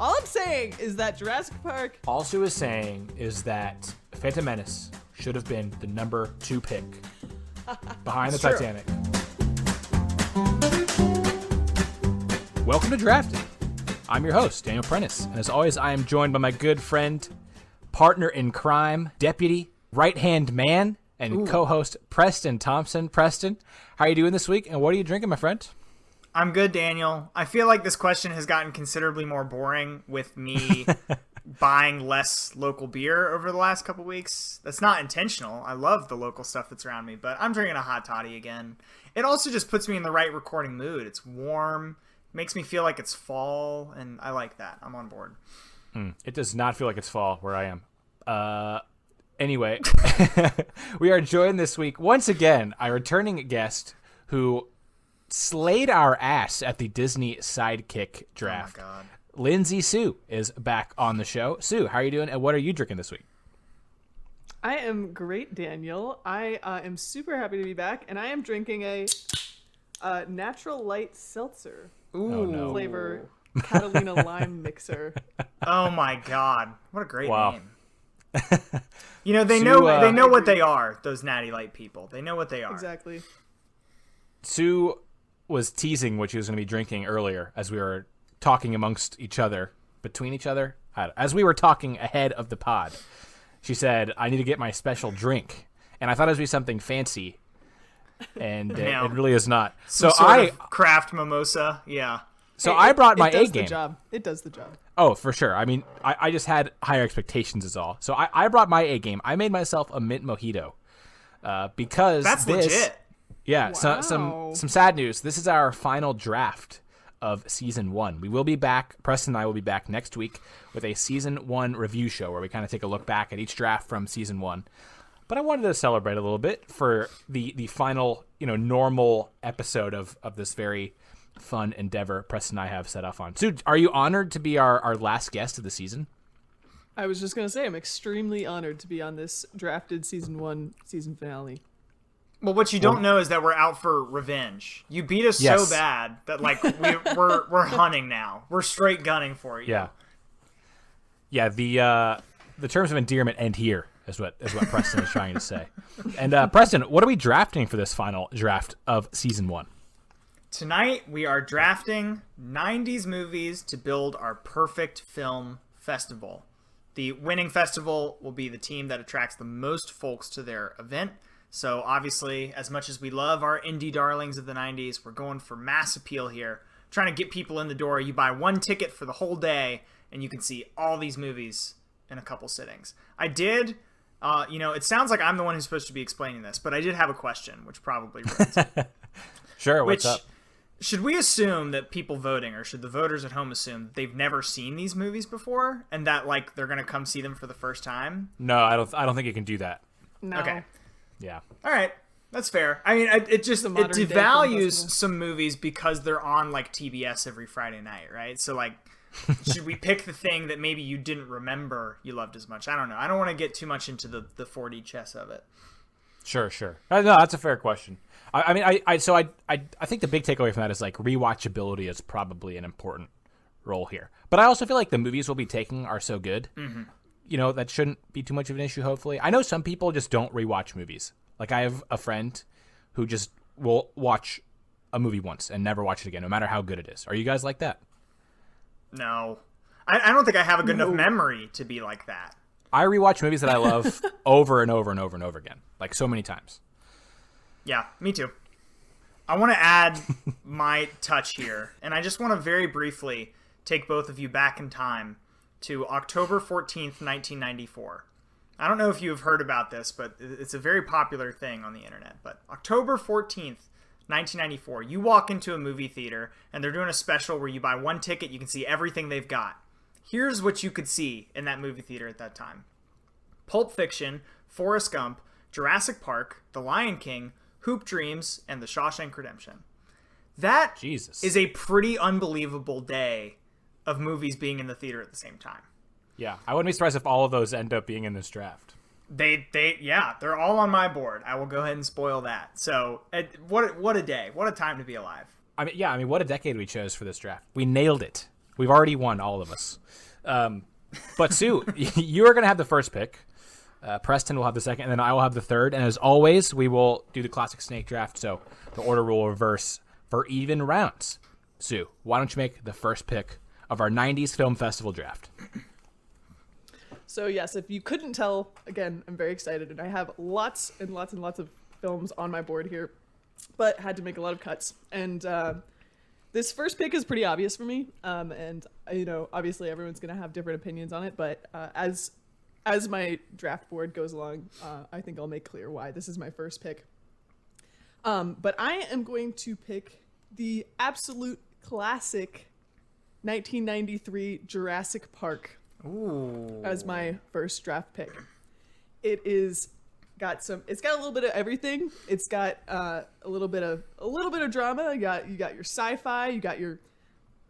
All I'm saying is that Jurassic Park... All Sue is saying is that Phantom Menace should have been the number 2 pick behind the Titanic. Welcome to Drafted. I'm your host, Daniel Prentice, and as always, I am joined by my good friend, partner in crime, deputy, right-hand man, and co-host Preston Thompson. Preston, how are you doing this week, and what are you drinking, my friend? I'm good, Daniel. I feel like this question has gotten considerably more boring with me buying less local beer over the last couple weeks. That's not intentional. I love the local stuff that's around me, but I'm drinking a hot toddy again. It also just puts me in the right recording mood. It's warm, makes me feel like it's fall, and I like that. I'm on board. It does not feel like it's fall where I am. Anyway, we are joined this week once again, a returning guest who slayed our ass at the Disney Sidekick draft. Oh my God. Lindsay Soo is back on the show. Sue, how are you doing, and what are you drinking this week? I am great, Daniel. I am super happy to be back, and I am drinking a natural light seltzer. Flavor Catalina lime mixer. Oh my God. What a great Wow. name. You know, they Sue, know what they are, those Natty Light people. They know what they are. Exactly. Sue was teasing what she was going to be drinking earlier as we were talking amongst each other, between each other. As we were talking ahead of the pod, she said, I need to get my special drink. And I thought it would be something fancy. And it really is not. So craft mimosa. Yeah. So I brought my A game. It does the job. Oh, for sure. I mean, I just had higher expectations is all. So I brought my A game. I made myself a mint mojito because that's legit. Yeah, Wow. some sad news. This is our final draft of Season 1. We will be back, Preston and I will be back next week with a Season 1 review show where we kind of take a look back at each draft from Season 1. But I wanted to celebrate a little bit for the final, normal episode of this very fun endeavor Preston and I have set off on. So, are you honored to be our last guest of the season? I was just going to say, I'm extremely honored to be on this drafted Season 1 season finale. Well, what you don't know is that we're out for revenge. You beat us so bad that we're hunting now. We're straight gunning for you. Yeah. The terms of endearment end here, is what Preston is trying to say. And Preston, what are we drafting for this final draft of Season 1? Tonight we are drafting 90s movies to build our perfect film festival. The winning festival will be the team that attracts the most folks to their event. So obviously, as much as we love our indie darlings of the 90s, we're going for mass appeal here. Trying to get people in the door. You buy one ticket for the whole day, and you can see all these movies in a couple sittings. I did, it sounds like I'm the one who's supposed to be explaining this, but I did have a question, which probably ruins it. Sure, what's up? Should we assume that people voting, or should the voters at home assume that they've never seen these movies before, and that, they're going to come see them for the first time? No, I don't think you can do that. No. Okay. Yeah. All right. That's fair. I mean, it devalues some movies because they're on TBS every Friday night, right? So should we pick the thing that maybe you didn't remember you loved as much? I don't know. I don't want to get too much into the 4D chess of it. Sure. No, that's a fair question. I think the big takeaway from that is rewatchability is probably an important role here. But I also feel like the movies we'll be taking are so good. Mm-hmm. That shouldn't be too much of an issue, hopefully. I know some people just don't rewatch movies. I have a friend who just will watch a movie once and never watch it again, no matter how good it is. Are you guys like that? No. I don't think I have a good enough memory to be like that. I rewatch movies that I love over and over and over and over again, so many times. Yeah, me too. I want to add my touch here, and I just want to very briefly take both of you back in time to October 14th, 1994. I don't know if you have heard about this, but it's a very popular thing on the internet. But October 14th, 1994, you walk into a movie theater, and they're doing a special where you buy one ticket, you can see everything they've got. Here's what you could see in that movie theater at that time. Pulp Fiction, Forrest Gump, Jurassic Park, The Lion King, Hoop Dreams, and The Shawshank Redemption. That is a pretty unbelievable day of movies being in the theater at the same time. Yeah, I wouldn't be surprised if all of those end up being in this draft. They're all on my board. I will go ahead and spoil that. So, what a day. What a time to be alive. I mean, what a decade we chose for this draft. We nailed it. We've already won, all of us. But Sue, you are going to have the first pick. Preston will have the second, and then I will have the third. And as always, we will do the classic snake draft, so the order will reverse for even rounds. Sue, why don't you make the first pick of our 90s Film Festival draft? So yes, if you couldn't tell, again, I'm very excited, and I have lots and lots and lots of films on my board here, but had to make a lot of cuts. And this first pick is pretty obvious for me, and obviously everyone's gonna have different opinions on it, but as my draft board goes along, I think I'll make clear why this is my first pick. But I am going to pick the absolute classic 1993 Jurassic Park. Ooh. As my first draft pick. It's got a little bit of everything. It's got a little bit of drama. You got your sci-fi, you got your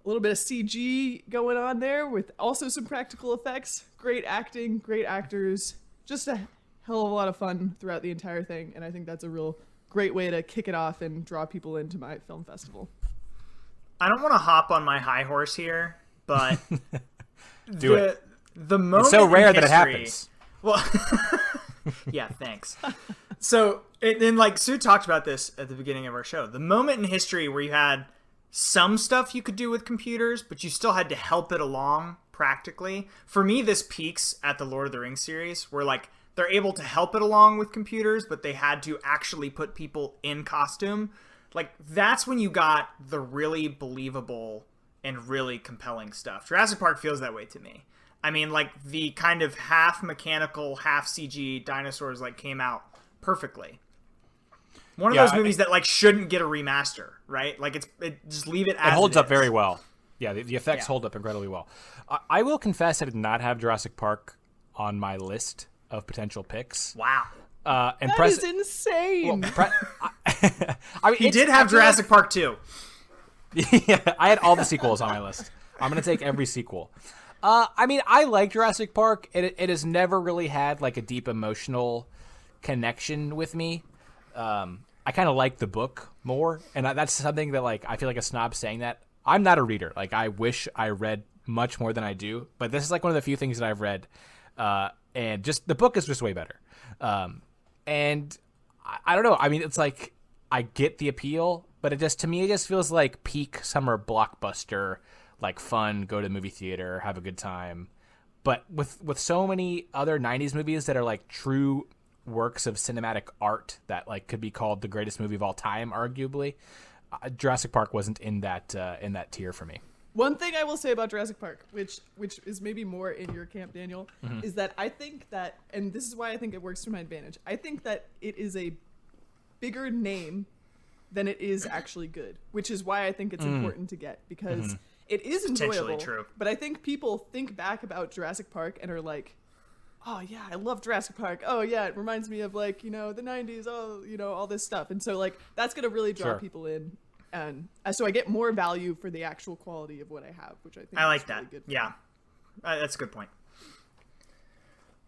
a little bit of CG going on there with also some practical effects. Great acting, great actors, just a hell of a lot of fun throughout the entire thing, and I think that's a real great way to kick it off and draw people into my film festival. I don't want to hop on my high horse here, but Do it. The moment it's so rare in that it history, happens. Well, yeah, thanks. So, and like Sue talked about this at the beginning of our show, the moment in history where you had some stuff you could do with computers, but you still had to help it along practically. For me, this peaks at the Lord of the Rings series, where like they're able to help it along with computers, but they had to actually put people in costume. Like, that's when you got the really believable and really compelling stuff. Jurassic Park feels that way to me. I mean, like, the kind of half mechanical, half CG dinosaurs, like, came out perfectly. One of those movies that, like, shouldn't get a remaster, right? Like, just leave it as it holds it up is. very well. Yeah, the effects hold up incredibly well. I will confess I did not have Jurassic Park on my list of potential picks. Wow. And That is insane. Well, I mean, he did have Jurassic Park 2. Yeah, I had all the sequels on my list. I'm going to take every sequel. I mean, I like Jurassic Park. It has never really had like a deep emotional connection with me. I kind of like the book more, and that's something that like I feel like a snob saying that. I'm not a reader. Like, I wish I read much more than I do, but this is like one of the few things that I've read, and just the book is just way better. And I don't know. I mean, it's like I get the appeal, but to me, it just feels like peak summer blockbuster, like fun, go to the movie theater, have a good time. But with so many other 90s movies that are like true works of cinematic art that like could be called the greatest movie of all time, arguably, Jurassic Park wasn't in that tier for me. One thing I will say about Jurassic Park, which is maybe more in your camp, Daniel, is that I think that, and this is why I think it works to my advantage, I think that it is a bigger name than it is actually good, which is why I think it's important to get, because it is enjoyable, true. but I think people think back about Jurassic Park and are like, oh yeah, I love Jurassic Park. Oh yeah, it reminds me of like, the 90s, all this stuff. And so like, that's going to really draw people in. And so I get more value for the actual quality of what I have, which I think I like is that. Really good. Yeah, that's a good point.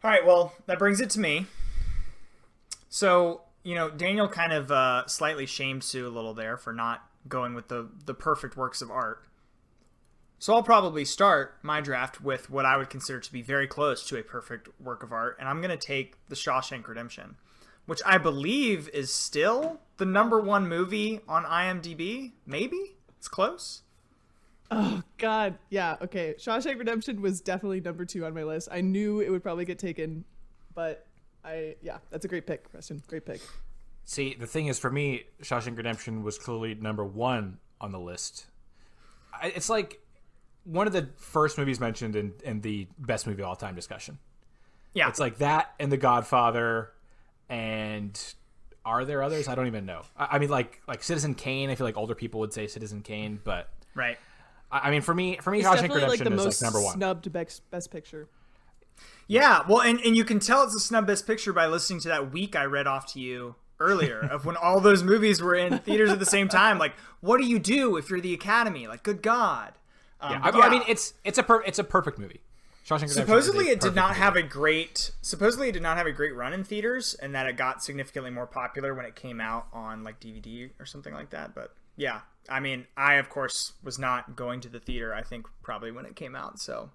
All right, well, that brings it to me. So, Daniel kind of slightly shamed Sue a little there for not going with the perfect works of art. So I'll probably start my draft with what I would consider to be very close to a perfect work of art, and I'm going to take The Shawshank Redemption, which I believe is still the #1 movie on IMDb. Maybe? It's close. Oh, God. Yeah, okay. Shawshank Redemption was definitely #2 on my list. I knew it would probably get taken, but that's a great pick, Preston. Great pick. See, the thing is, for me, Shawshank Redemption was clearly #1 on the list. It's like one of the first movies mentioned in the best movie of all time discussion. Yeah. It's like that and The Godfather, and are there others? I don't even know. I mean, like Citizen Kane. I feel like older people would say Citizen Kane, but right. I mean, for me, It's Shawshank definitely like the Redemption most is like #1. snubbed best picture. Yeah, well, and you can tell it's a snub best picture by listening to that week I read off to you earlier of when all those movies were in theaters at the same time. Like, what do you do if you're the Academy? Like, good God. I mean, it's a perfect movie. Shawshank Redemption. Supposedly it did not have a great run in theaters, and that it got significantly more popular when it came out on like DVD or something like that. But yeah, I mean, I of course was not going to the theater. I think probably when it came out. So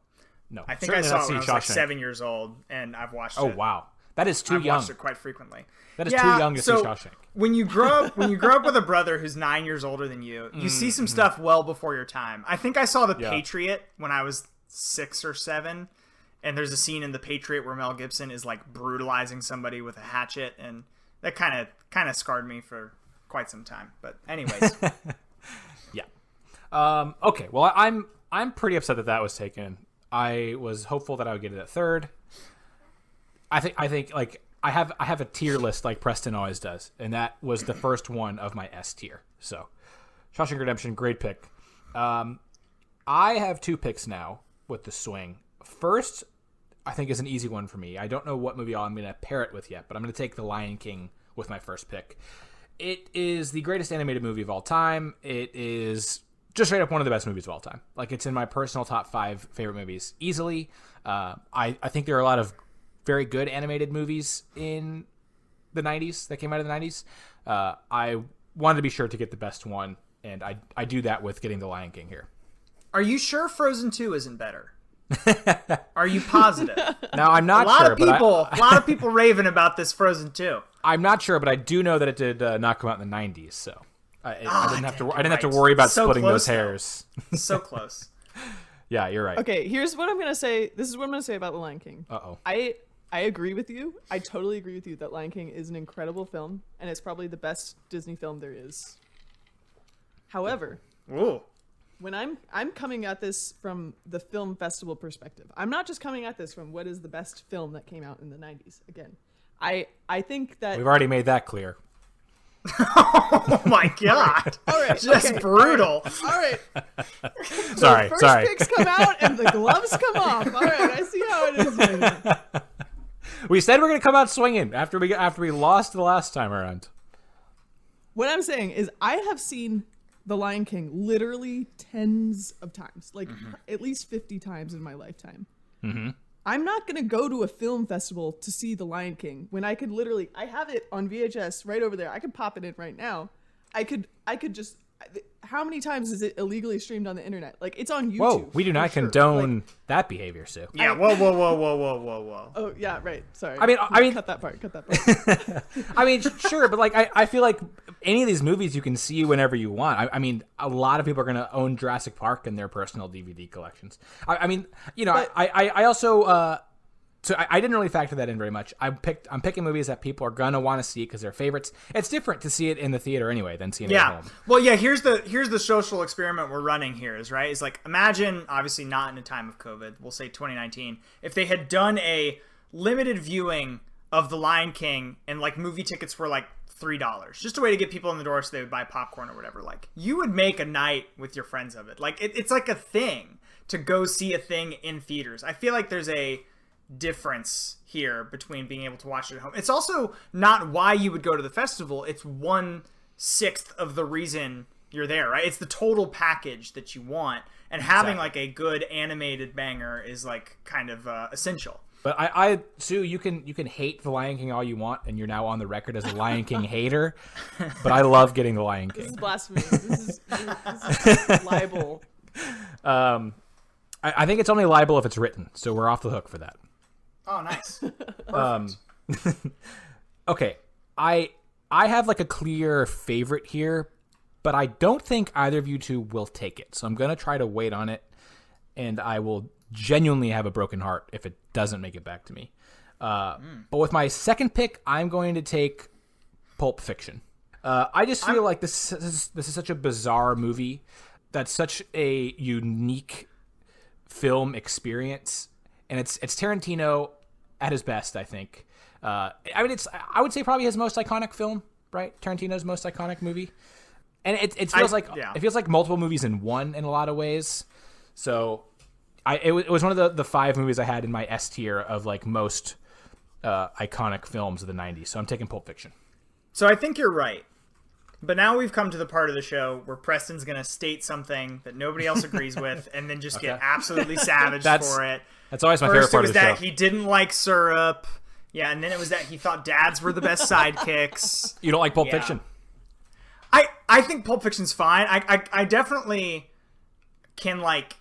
no, I think I saw it when I was like 7 years old, and I've watched it. Oh wow, that is too young. I've watched it quite frequently. That is too young to see Shawshank. When you grow up with a brother who's 9 years older than you, you see some stuff well before your time. I think I saw The Patriot when I was 6 or 7, and there's a scene in The Patriot where Mel Gibson is like brutalizing somebody with a hatchet, and that kind of scarred me for quite some time. But anyways, yeah. Okay. Well, I'm pretty upset that was taken. I was hopeful that I would get it at third. I think like I have a tier list like Preston always does, and that was the first one of my S tier. So, Shawshank Redemption, great pick. I have 2 picks now with the swing. First, I think is an easy one for me. I don't know what movie I'm going to pair it with yet, but I'm going to take The Lion King with my first pick. It is the greatest animated movie of all time. It is just straight up one of the best movies of all time. Like, it's in my personal top 5 favorite movies easily. I think there are a lot of very good animated movies in the 90s that came out of the 90s. I wanted to be sure to get the best one, and I do that with getting The Lion King here. Are you sure Frozen 2 isn't better? Are you positive? Now, I'm not sure. A lot of people raving about this Frozen 2. I'm not sure, but I do know that it did not come out in the 90s, so I didn't have to worry about splitting those hairs. So close. Yeah, you're right. Okay, here's what I'm gonna say. This is what I'm gonna say about The Lion King. I agree with you. I totally agree with you that Lion King is an incredible film, and it's probably the best Disney film there is. However, when I'm coming at this from the film festival perspective, I'm not just coming at this from what is the best film that came out in the 90s. Again, I think that we've already made that clear. Oh my god! All right, just brutal. All right. Sorry. The first picks come out and the gloves come off. All right, I see how it is. Right. We said we're gonna come out swinging after we lost the last time around. What I'm saying is, I have seen The Lion King literally tens of times, like at least 50 times in my lifetime. Mm-hmm. I'm not going to go to a film festival to see The Lion King when I could literally, I have it on VHS right over there. I could pop it in right now. I could just, how many times is it illegally streamed on the internet? Like, it's on YouTube. Whoa, we do not condone that behavior, Sue. Yeah, whoa. Oh, yeah, right. Sorry. I mean, cut that part. I mean, sure, but like, I feel like any of these movies you can see whenever you want. I mean, a lot of people are going to own Jurassic Park in their personal DVD collections. I mean, you know, but, I also, so I didn't really factor that in very much. I'm picking movies that people are gonna want to see because they're favorites. It's different to see it in the theater anyway than seeing it at home. Well, yeah. Here's the social experiment we're running here. Is right. It's like, imagine, obviously not in a time of COVID. We'll say 2019. If they had done a limited viewing of The Lion King and like movie tickets were like $3, just a way to get people in the door so they would buy popcorn or whatever. Like, you would make a night with your friends of it. Like, it's like a thing to go see a thing in theaters. I feel like there's a difference here between being able to watch it at home. It's also not why you would go to the festival. It's 1/6 of the reason you're there, right? It's the total package that you want, and having like a good animated banger is like kind of essential. But Sue, you can hate The Lion King all you want, and you're now on the record as a Lion King hater. But I love getting The Lion King. This is blasphemy. This is libel. I think it's only libel if it's written, so we're off the hook for that. Oh, nice. Okay, I have like a clear favorite here, but I don't think either of you two will take it. So I'm gonna try to wait on it, and I will genuinely have a broken heart if it doesn't make it back to me. But with my second pick, I'm going to take Pulp Fiction. I just feel like this is such a bizarre movie. That's such a unique film experience, and it's Tarantino at his best, I think. I mean, I would say probably his most iconic film, right? Tarantino's most iconic movie, and it feels like multiple movies in one in a lot of ways. So, it was one of the 5 movies I had in my S tier of like most iconic films of the 90s. So I'm taking Pulp Fiction. So I think you're right. But now we've come to the part of the show where Preston's going to state something that nobody else agrees with and then just get absolutely savaged for it. That's always my favorite part of the show. First it was that he didn't like syrup. Yeah, and then it was that he thought dads were the best sidekicks. You don't like Pulp Fiction? I think Pulp Fiction's fine. I definitely can, like,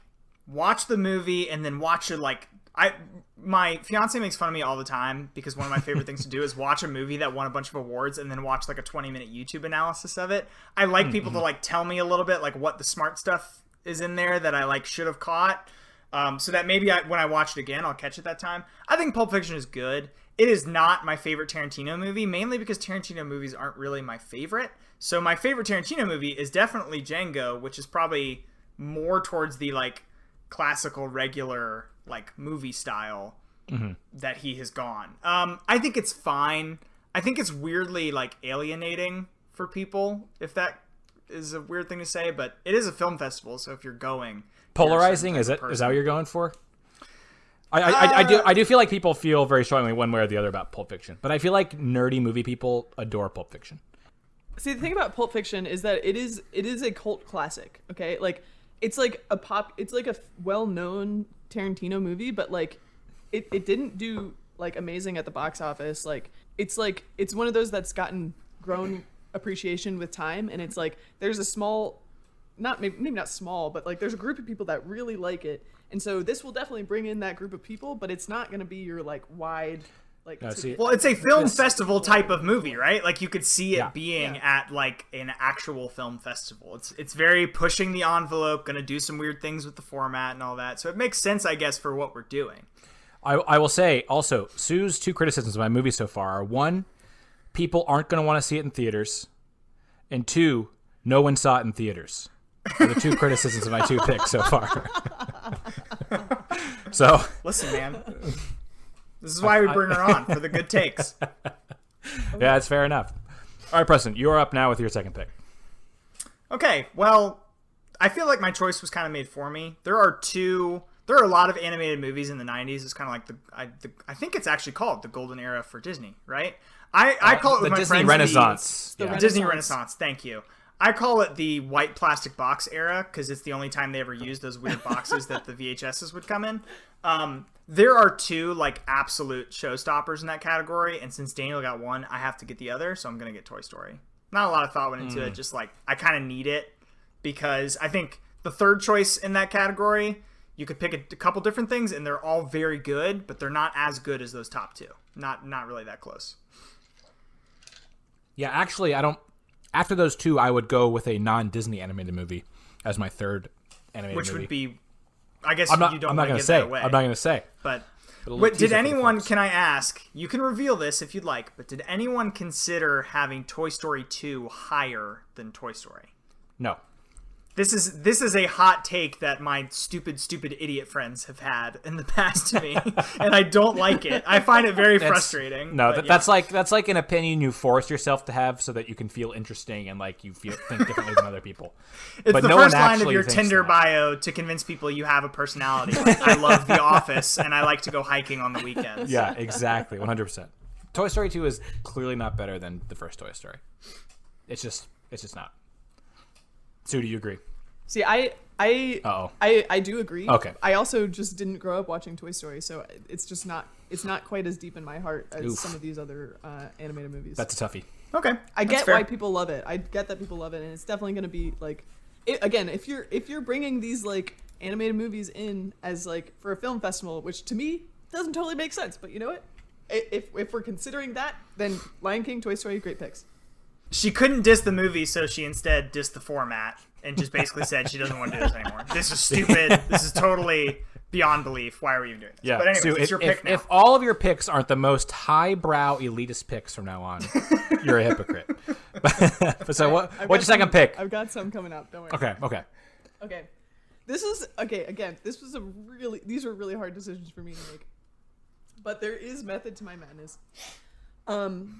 watch the movie and then watch it, like... My fiance makes fun of me all the time because one of my favorite things to do is watch a movie that won a bunch of awards and then watch like a 20-minute YouTube analysis of it. I like people to like tell me a little bit like what the smart stuff is in there that I like should have caught, so that maybe when I watch it again I'll catch it that time. I think Pulp Fiction is good. It is not my favorite Tarantino movie, mainly because Tarantino movies aren't really my favorite. So my favorite Tarantino movie is definitely Django, which is probably more towards the like classical regular like movie style that he has gone. I think it's fine. I think it's weirdly like alienating for people, if that is a weird thing to say, but it is a film festival, so if you're going, polarizing, is that what you're going for? I do feel like people feel very strongly one way or the other about Pulp Fiction, but I feel like nerdy movie people adore Pulp Fiction. See, the thing about Pulp Fiction is that it is a cult classic. Okay, like it's like a well-known Tarantino movie, but like it didn't do like amazing at the box office. Like it's one of those that's grown appreciation with time, and it's like there's a small, maybe not small, but like there's a group of people that really like it, and so this will definitely bring in that group of people, but it's not going to be your like wide like well, it's a film festival type of movie, right? Like you could see it being at like an actual film festival. It's very pushing the envelope, going to do some weird things with the format and all that. So it makes sense, I guess, for what we're doing. I will say also, Sue's two criticisms of my movie so far are: one, people aren't going to want to see it in theaters, and two, no one saw it in theaters. Are the two criticisms of my two picks so far. So listen, man. This is why we bring her on, for the good takes. Yeah, it's fair enough. All right, Preston, you're up now with your second pick. Okay, well, I feel like my choice was kind of made for me. There are a lot of animated movies in the 90s. It's kind of like I think it's actually called the golden era for Disney, right? I call it with the my Disney friends Renaissance. the Disney Renaissance. Thank you. I call it the white plastic box era because it's the only time they ever used those weird boxes that the VHSs would come in. There are two like absolute showstoppers in that category, and since Daniel got one, I have to get the other, so I'm gonna get Toy Story. Not a lot of thought went into it, just like I kind of need it because I think the third choice in that category, you could pick a couple different things, and they're all very good, but they're not as good as those top two. Not really that close. Yeah, actually, I don't. After those two, I would go with a non-Disney animated movie as my third animated movie. Which would be, I guess I'm not you don't going to say. I'm not going to say. But did anyone, can I ask, you can reveal this if you'd like, but did anyone consider having Toy Story 2 higher than Toy Story? No. This is a hot take that my stupid idiot friends have had in the past to me, and I don't like it. I find it very frustrating. No, that's like an opinion you force yourself to have so that you can feel interesting and like you think differently than other people. It's but the no first one line of your thinks Tinder that. bio to convince people you have a personality. Like, I love The Office, and I like to go hiking on the weekends. Yeah, exactly, 100%. Toy Story 2 is clearly not better than the first Toy Story. It's just not. Sue, do you agree? See, I do agree. Okay. I also just didn't grow up watching Toy Story, so it's not quite as deep in my heart as some of these other animated movies. That's a toughie. Okay. I get why people love it. I get that people love it, and it's definitely going to be like, again, if you're bringing these like animated movies in as like for a film festival, which to me doesn't totally make sense, but you know what? If we're considering that, then Lion King, Toy Story, great picks. She couldn't diss the movie, so she instead dissed the format and just basically said she doesn't want to do this anymore. This is stupid. This is totally beyond belief. Why are we even doing this? Yeah. But anyways, Sue, it's your pick now. If all of your picks aren't the most highbrow elitist picks from now on, you're a hypocrite. So what's your second pick? I've got some coming up. Don't worry. Okay. This is again, these are really hard decisions for me to make. But there is method to my madness.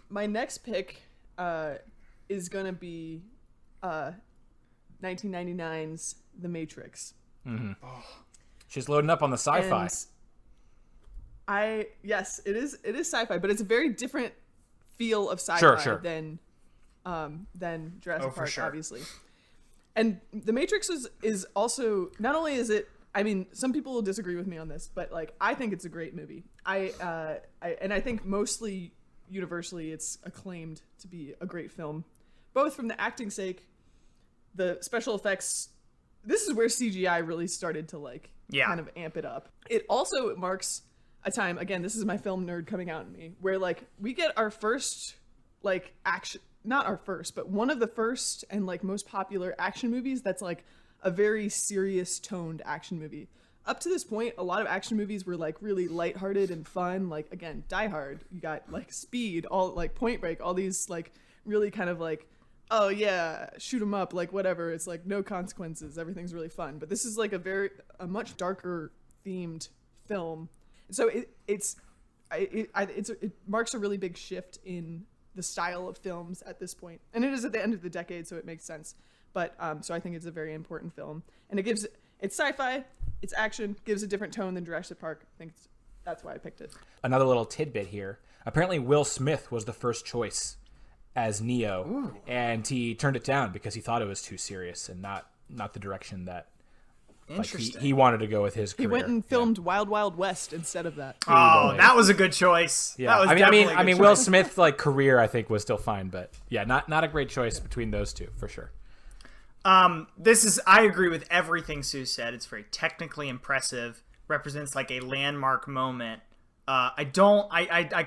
My next pick is gonna be 1999's The Matrix. Mm-hmm. Oh. She's loading up on the sci-fi. Yes, it is sci-fi, but it's a very different feel of sci-fi than than Jurassic Park, sure. obviously. And The Matrix is also, not only is it, I mean, some people will disagree with me on this, but like I think it's a great movie. I think mostly universally it's acclaimed to be a great film, both from the acting sake, the special effects. This is where CGI really started to like kind of amp it up. It also marks a time, again, this is my film nerd coming out in me, where like we get our first like action, not our first, but one of the first and like most popular action movies that's like a very serious toned action movie. Up to this point, a lot of action movies were like really lighthearted and fun. Like again, Die Hard, you got like Speed, all like Point Break, all these like really kind of like, oh yeah, shoot 'em up, like whatever. It's like no consequences. Everything's really fun. But this is like a much darker themed film. So it marks a really big shift in the style of films at this point. And it is at the end of the decade, so it makes sense. But so I think it's a very important film. And it's sci-fi, it's action, gives a different tone than Jurassic Park. I think that's why I picked it. Another little tidbit here. Apparently Will Smith was the first choice as Neo. Ooh. And he turned it down because he thought it was too serious and not the direction that he wanted to go with his career. He went and filmed Wild Wild West instead of that. Oh, that was a good choice. Yeah. That was I mean Will Smith's like career I think was still fine, but yeah, not a great choice between those two for sure. I agree with everything Sue said. It's very technically impressive, represents like a landmark moment. I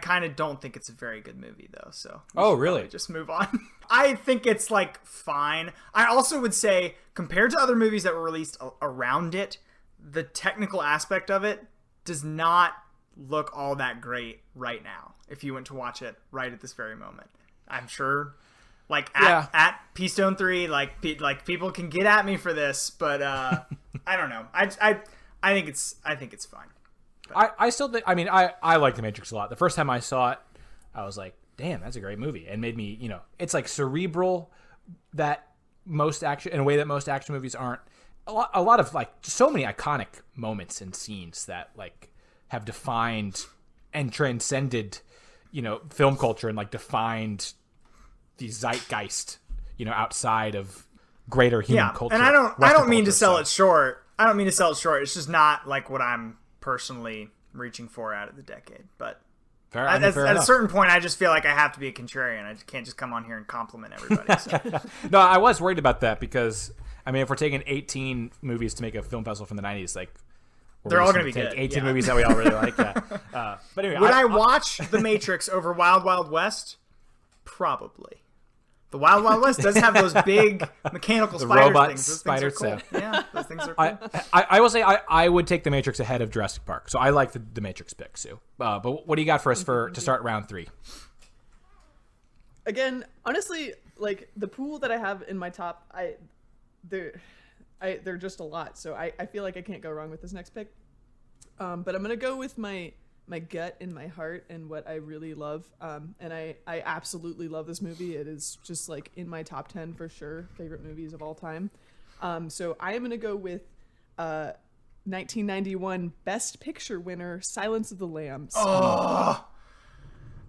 kind of don't think it's a very good movie though. So really? Just move on. I think it's like fine. I also would say compared to other movies that were released around it, the technical aspect of it does not look all that great right now. If you went to watch it right at this very moment, I'm sure. Like at P-Stone 3, like people can get at me for this, but I don't know. I think it's fine. I still think, I mean, I like The Matrix a lot. The first time I saw it, I was like, damn, that's a great movie. And made me, it's like cerebral that most action, in a way that most action movies aren't. A lot of like so many iconic moments and scenes that like have defined and transcended, film culture and like defined the zeitgeist, outside of greater human culture. And I don't mean to sell it short. It's just not like what I'm personally reaching for out of the decade. But at a certain point, I just feel like I have to be a contrarian. I can't just come on here and compliment everybody. So. No, I was worried about that because, I mean, if we're taking 18 movies to make a film festival from the 90s, like, they're all going to be good. 18 movies that we all really like. Yeah. But anyway, would I watch The Matrix over Wild Wild West? Probably. The Wild Wild West does have those big mechanical spider things. Those spiders, things are cool. Yeah, those things are cool. I will say I would take The Matrix ahead of Jurassic Park. So I like the Matrix pick, Sue. But what do you got for us to start round 3? Again, honestly, like the pool that I have in my top, they're just a lot. So I feel like I can't go wrong with this next pick. But I'm gonna go with my gut and my heart and what I really love. And I absolutely love this movie. It is just like in my top 10 for sure, favorite movies of all time. So I am going to go with 1991 Best Picture winner, Silence of the Lambs. Oh,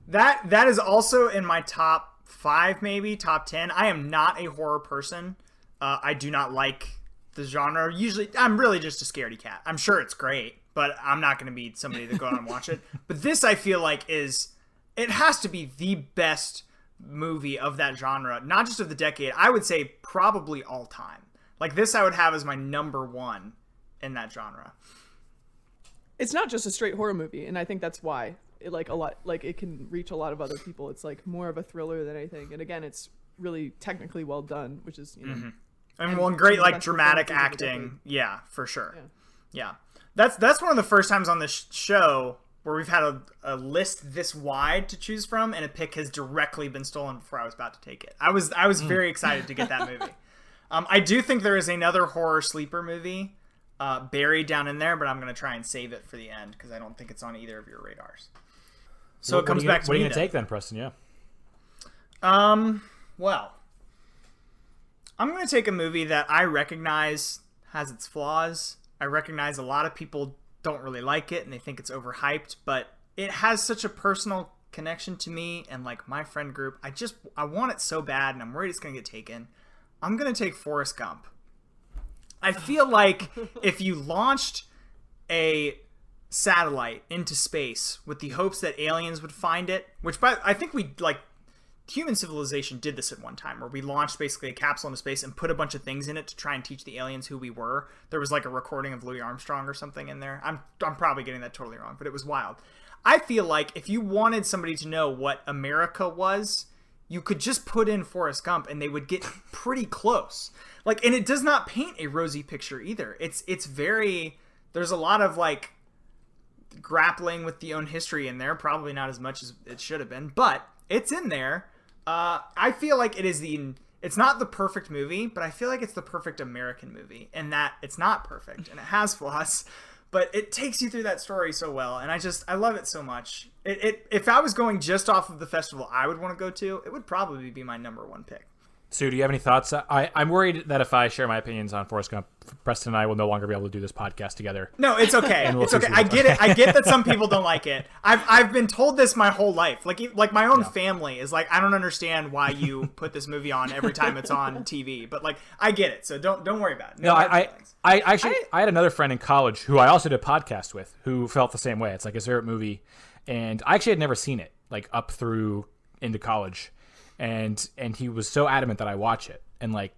that is also in my top 5, maybe top 10. I am not a horror person. I do not like the genre. Usually, I'm really just a scaredy cat. I'm sure it's great, but I'm not going to be somebody to go out and watch it. But this, I feel like, it has to be the best movie of that genre, not just of the decade. I would say probably all time. Like this, I would have as my number 1 in that genre. It's not just a straight horror movie, and I think that's why it can reach a lot of other people. It's like more of a thriller than anything, and again, it's really technically well done, which is and great like dramatic acting. Yeah, for sure. Yeah. That's one of the first times on this show where we've had a list this wide to choose from, and a pick has directly been stolen before I was about to take it. I was very excited to get that movie. I do think there is another horror sleeper movie buried down in there, but I'm going to try and save it for the end because I don't think it's on either of your radars. So it comes back to me. What are you going to take then, Preston? Yeah. Well, I'm going to take a movie that I recognize has its flaws. I recognize a lot of people don't really like it and they think it's overhyped, but it has such a personal connection to me and like my friend group. I want it so bad, and I'm worried it's gonna get taken. I'm gonna take Forrest Gump. I feel like if you launched a satellite into space with the hopes that aliens would find it, I think human civilization did this at one time, where we launched basically a capsule into space and put a bunch of things in it to try and teach the aliens who we were. There was like a recording of Louis Armstrong or something in there. I'm probably getting that totally wrong, but it was wild. I feel like if you wanted somebody to know what America was, you could just put in Forrest Gump and they would get pretty close. Like, and it does not paint a rosy picture either. It's very, there's a lot of like grappling with the own history in there, probably not as much as it should have been, but it's in there. I feel like it's not the perfect movie, but I feel like it's the perfect American movie, and that it's not perfect and it has flaws, but it takes you through that story so well, and I love it so much. If I was going just off of the festival I would want to go to, it would probably be my number one pick. Sue, do you have any thoughts? I'm worried that if I share my opinions on Forrest Gump, Preston and I will no longer be able to do this podcast together. No, it's okay. It's okay. I get it. I get that some people don't like it. I've been told this my whole life. Like my own family is like, I don't understand why you put this movie on every time it's on TV. But like, I get it. So don't worry about it. No, I had another friend in college who I also did a podcast with who felt the same way. It's like his favorite movie, and I actually had never seen it like up through into college. And he was so adamant that I watch it. And like,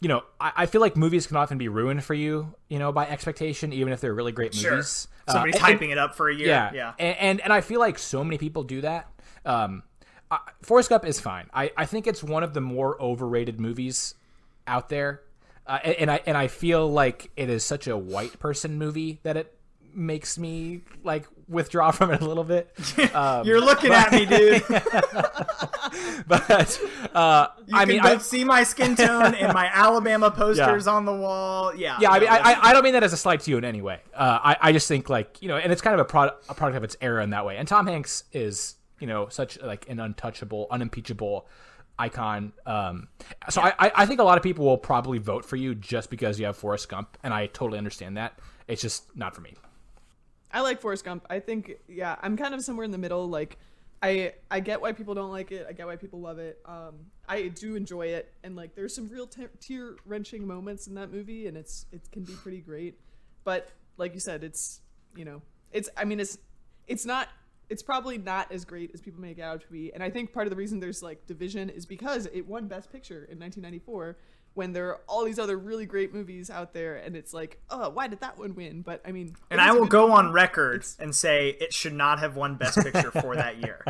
you know, I feel like movies can often be ruined for you, you know, by expectation, even if they're really great movies. Somebody's hyping it up for a year. Yeah. And I feel like so many people do that. Forrest Gump is fine. I think it's one of the more overrated movies out there. And I feel like it is such a white person movie that it makes me like withdraw from it a little bit. You're looking at me, dude. But I mean, I see my skin tone and my Alabama posters on the wall. Yeah. I mean, I don't mean that as a slight to you in any way. I just think like, you know, and it's kind of a product of its era in that way. And Tom Hanks is, you know, such like an untouchable, unimpeachable icon. So I think a lot of people will probably vote for you just because you have Forrest Gump, and I totally understand that. It's just not for me. I like Forrest Gump. I think, I'm kind of somewhere in the middle. Like, I get why people don't like it. I get why people love it. I do enjoy it, and like, there's some real tear-wrenching moments in that movie, and it can be pretty great. But like you said, it's, you know, it's probably not as great as people make it out to be. And I think part of the reason there's like division is because it won Best Picture in 1994. When there are all these other really great movies out there, and it's like, oh, why did that one win? But I mean, and I will go on record and say it should not have won Best Picture for that year.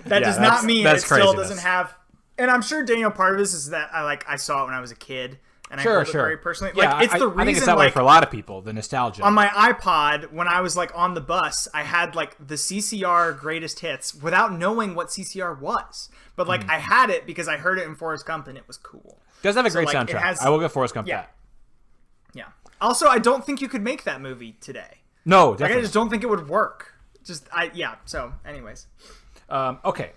That does not mean it still doesn't have. And I'm sure, Daniel, part of this is that I saw it when I was a kid, and I heard it very personally. Yeah, like, it's the reason. I think it's that way for a lot of people. The nostalgia on my iPod when I was like on the bus, I had like the CCR greatest hits without knowing what CCR was, but like I had it because I heard it in Forrest Gump, and it was cool. It does have a great soundtrack. I will give Forrest Gump that. Yeah. Also, I don't think you could make that movie today. No, definitely. Like, I just don't think it would work. So, anyways. Okay.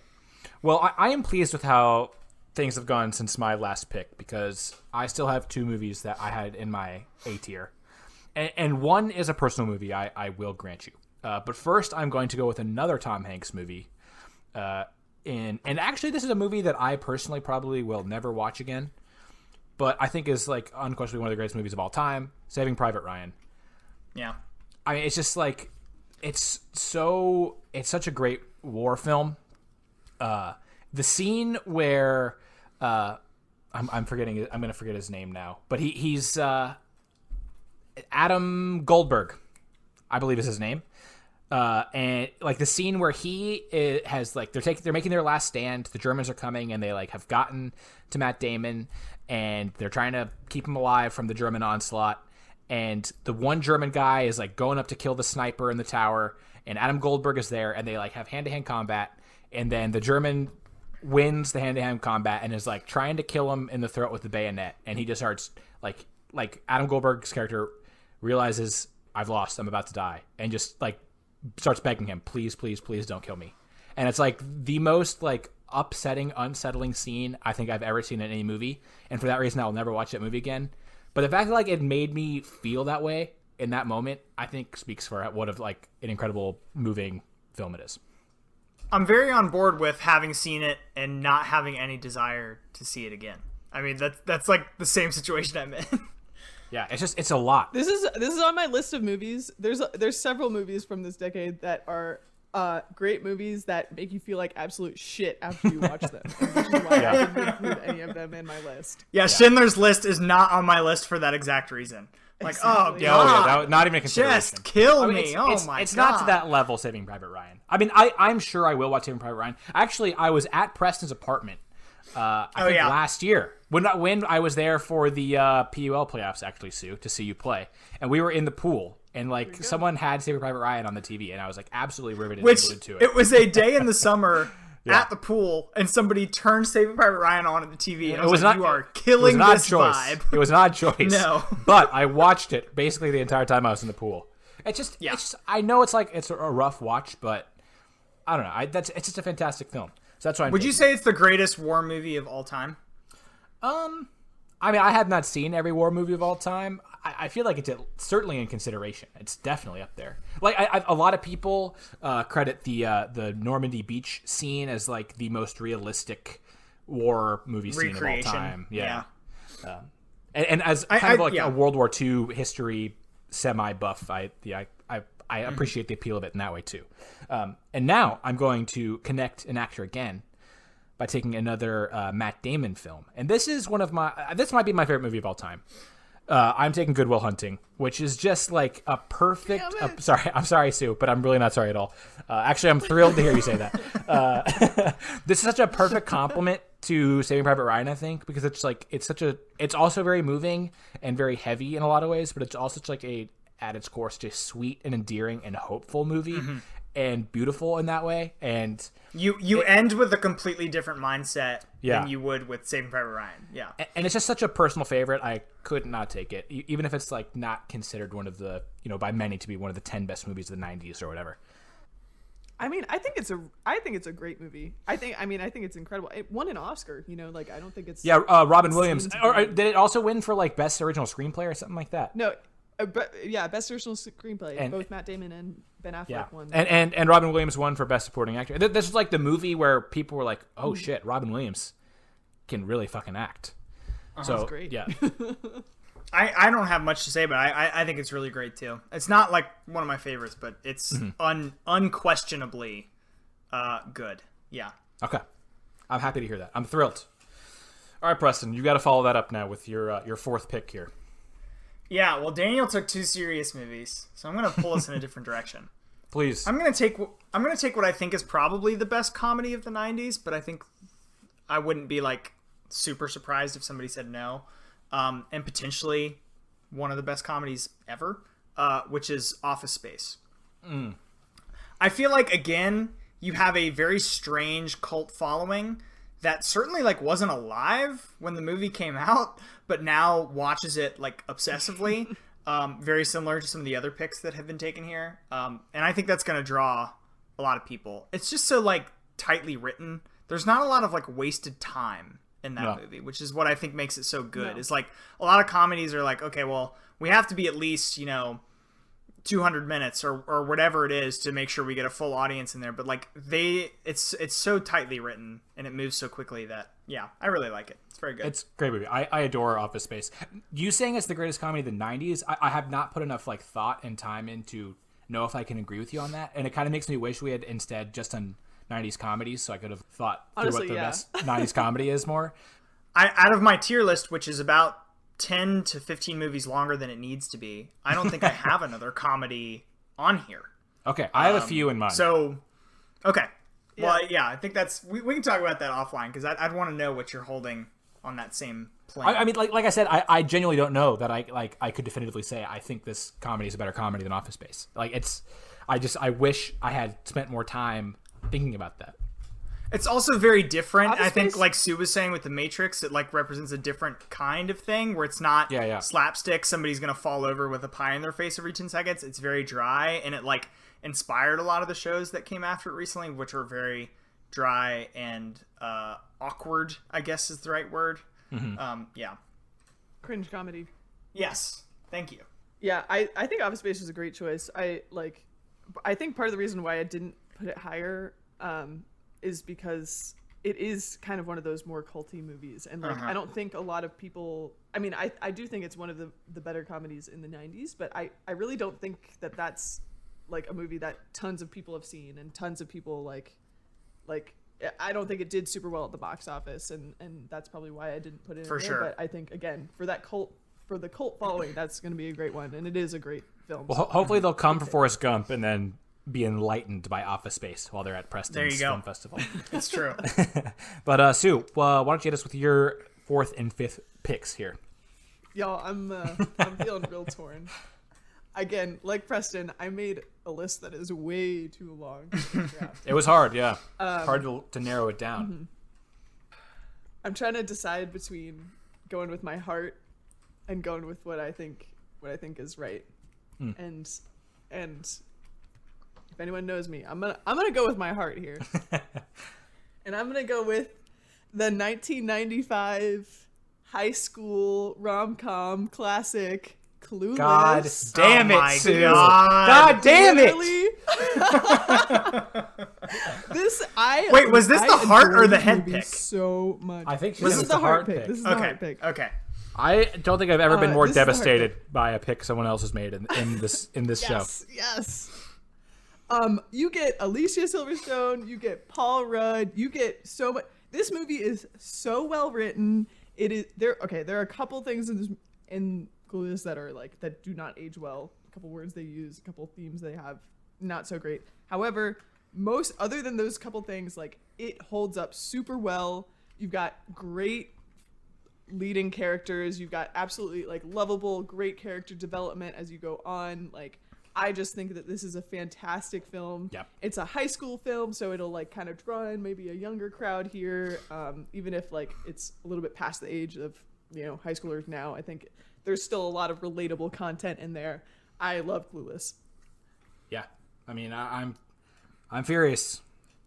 Well, I am pleased with how things have gone since my last pick, because I still have two movies that I had in my A tier. And one is a personal movie, I will grant you. But first, I'm going to go with another Tom Hanks movie. And actually, this is a movie that I personally probably will never watch again, but I think is like unquestionably one of the greatest movies of all time, Saving Private Ryan. Yeah. I mean, it's just like, it's such a great war film. The scene where, I'm going to forget his name now, but he's Adam Goldberg, I believe is his name. And like the scene where he has like they're making their last stand. The Germans are coming, and they like have gotten to Matt Damon, and they're trying to keep him alive from the German onslaught. And the one German guy is like going up to kill the sniper in the tower, and Adam Goldberg is there, and they like have hand-to-hand combat. And then the German wins the hand-to-hand combat and is like trying to kill him in the throat with the bayonet. And he just starts like Adam Goldberg's character realizes, I've lost, I'm about to die, and just like starts begging him, please, please, please don't kill me. And it's like the most like upsetting, unsettling scene I think I've ever seen in any movie. And for that reason, I'll never watch that movie again. But the fact that like it made me feel that way in that moment, I think speaks for what of like an incredible, moving film it is. I'm very on board with having seen it and not having any desire to see it again. I mean, that's like the same situation I'm in. Yeah, it's a lot. This is on my list of movies. There's several movies from this decade that are great movies that make you feel like absolute shit after you watch them. Which is why I didn't include any of them in my list. Yeah, Schindler's List is not on my list for that exact reason. Like, Exactly. That was not even a consideration. just kill me. It's not to that level, Saving Private Ryan. I mean, I'm sure I will watch Saving Private Ryan. Actually, I was at Preston's apartment I think last year when I was there for the PUL playoffs, actually, Sue, to see you play. And we were in the pool. And, like, someone had Saving Private Ryan on the TV, and I was, like, absolutely riveted and glued to it. It was a day in the summer at the pool, and somebody turned Saving Private Ryan on at the TV, and I was like, you are killing this vibe. It was an odd choice. No. But I watched it basically the entire time I was in the pool. It's just I know it's a rough watch, but I don't know. It's just a fantastic film. So that's why Would you say it's the greatest war movie of all time? I mean, I have not seen every war movie of all time. I feel like it's certainly in consideration. It's definitely up there. Like a lot of people credit the Normandy beach scene as like the most realistic war movie scene of all time. Yeah. And as kind of a World War II history semi-buff, I appreciate the appeal of it in that way too. And now I'm going to connect an actor again by taking another Matt Damon film. And this is this might be my favorite movie of all time. I'm taking Good Will Hunting, which is just like a perfect... I'm sorry, Sue, but I'm really not sorry at all. Actually, I'm thrilled to hear you say that. This is such a perfect compliment to Saving Private Ryan, I think, because it's also very moving and very heavy in a lot of ways, but it's also such like at its core, just sweet and endearing and hopeful movie. Mm-hmm. And beautiful in that way, and you end with a completely different mindset than you would with Saving Private Ryan. Yeah, and it's just such a personal favorite. I could not take it, even if it's like not considered one of the by many to be one of the 10 best movies of the 90s or whatever. I mean, I think it's a great movie. I think it's incredible. It won an Oscar. Like I don't think it's Robin Williams. Or did it also win for like best original screenplay or something like that? No. Best original screenplay. And both Matt Damon and Ben Affleck won. And Robin Williams won for best supporting actor. This is like the movie where people were like, "Oh shit, Robin Williams can really fucking act." So that's great. Yeah. I don't have much to say, but I think it's really great too. It's not like one of my favorites, but it's unquestionably good. Yeah. Okay. I'm happy to hear that. I'm thrilled. All right, Preston, you got to follow that up now with your fourth pick here. Yeah, well, Daniel took 2 serious movies, so I'm going to pull us in a different direction. Please. I'm going to take what I think is probably the best comedy of the 90s, but I think I wouldn't be like super surprised if somebody said no. And potentially one of the best comedies ever, which is Office Space. I feel like, again, you have a very strange cult following that certainly like wasn't alive when the movie came out, but now watches it like obsessively. Very similar to some of the other picks that have been taken here. And I think that's going to draw a lot of people. It's just so like tightly written. There's not a lot of like wasted time in that movie, which is what I think makes it so good. It's like a lot of comedies are like, okay, well, we have to be at least, 200 minutes or whatever it is to make sure we get a full audience in there, but like it's so tightly written and it moves so quickly that I really like it. It's very good. It's a great movie. I adore Office Space. You saying it's the greatest comedy of the 90s, I have not put enough like thought and time into know if I can agree with you on that, and it kind of makes me wish we had instead just done 90s comedies so I could have thought through what the best 90s comedy is more. Out of my tier list, which is about 10 to 15 movies longer than it needs to be, I don't think I have another comedy on here. Okay, I have a few in mind. So, okay. Well, I think that's... We can talk about that offline, because I'd want to know what you're holding on that same plane. I mean, like I said, I genuinely don't know that I could definitively say I think this comedy is a better comedy than Office Space. Like, I wish I had spent more time thinking about that. It's also very different. Office I think, Space? like Sue was saying with The Matrix, it like represents a different kind of thing where it's not slapstick. Somebody's gonna fall over with a pie in their face every 10 seconds. It's very dry, and it like inspired a lot of the shows that came after it recently, which were very dry and awkward, I guess is the right word. Mm-hmm. Cringe comedy. Yes. Thank you. Yeah, I think Office Space is a great choice. I think part of the reason why I didn't put it higher is because it is kind of one of those more culty movies. And like, I don't think a lot of people, I mean, I do think it's one of the better comedies in the 90s, but I really don't think that that's like a movie that tons of people have seen and tons of people like, I don't think it did super well at the box office. And that's probably why I didn't put it in there. Sure. But I think, again, for the cult following, that's going to be a great one. And it is a great film. Well, hopefully they'll come for Forrest Gump and then be enlightened by Office Space while they're at Preston's Film Festival. It's true. But Sue, why don't you hit us with your fourth and fifth picks here? Y'all, I'm feeling real torn. Again, like Preston, I made a list that is way too long. It was hard, yeah. Hard to narrow it down. Mm-hmm. I'm trying to decide between going with my heart and going with what I think is right. And if anyone knows me, I'm gonna go with my heart here. And I'm gonna go with the 1995 high school rom-com classic Clueless. God damn it, Sue! God damn it! Wait, was this the heart or the head pick? So much. I think this is the heart pick. This is the heart pick. Okay. I don't think I've ever been more devastated by a pick someone else has made in this show. Yes. You get Alicia Silverstone, you get Paul Rudd, you get so much. This movie is so well written. It is there. Okay, there are a couple things in Clueless that do not age well. A couple words they use, a couple themes they have, not so great. However, most other than those couple things, like it holds up super well. You've got great leading characters. You've got absolutely like lovable, great character development as you go on. Like, I just think that this is a fantastic film. Yep. It's a high school film, so it'll like kind of draw in maybe a younger crowd here. Even if like it's a little bit past the age of, high schoolers now, I think there's still a lot of relatable content in there. I love Clueless. Yeah. I mean, I'm furious.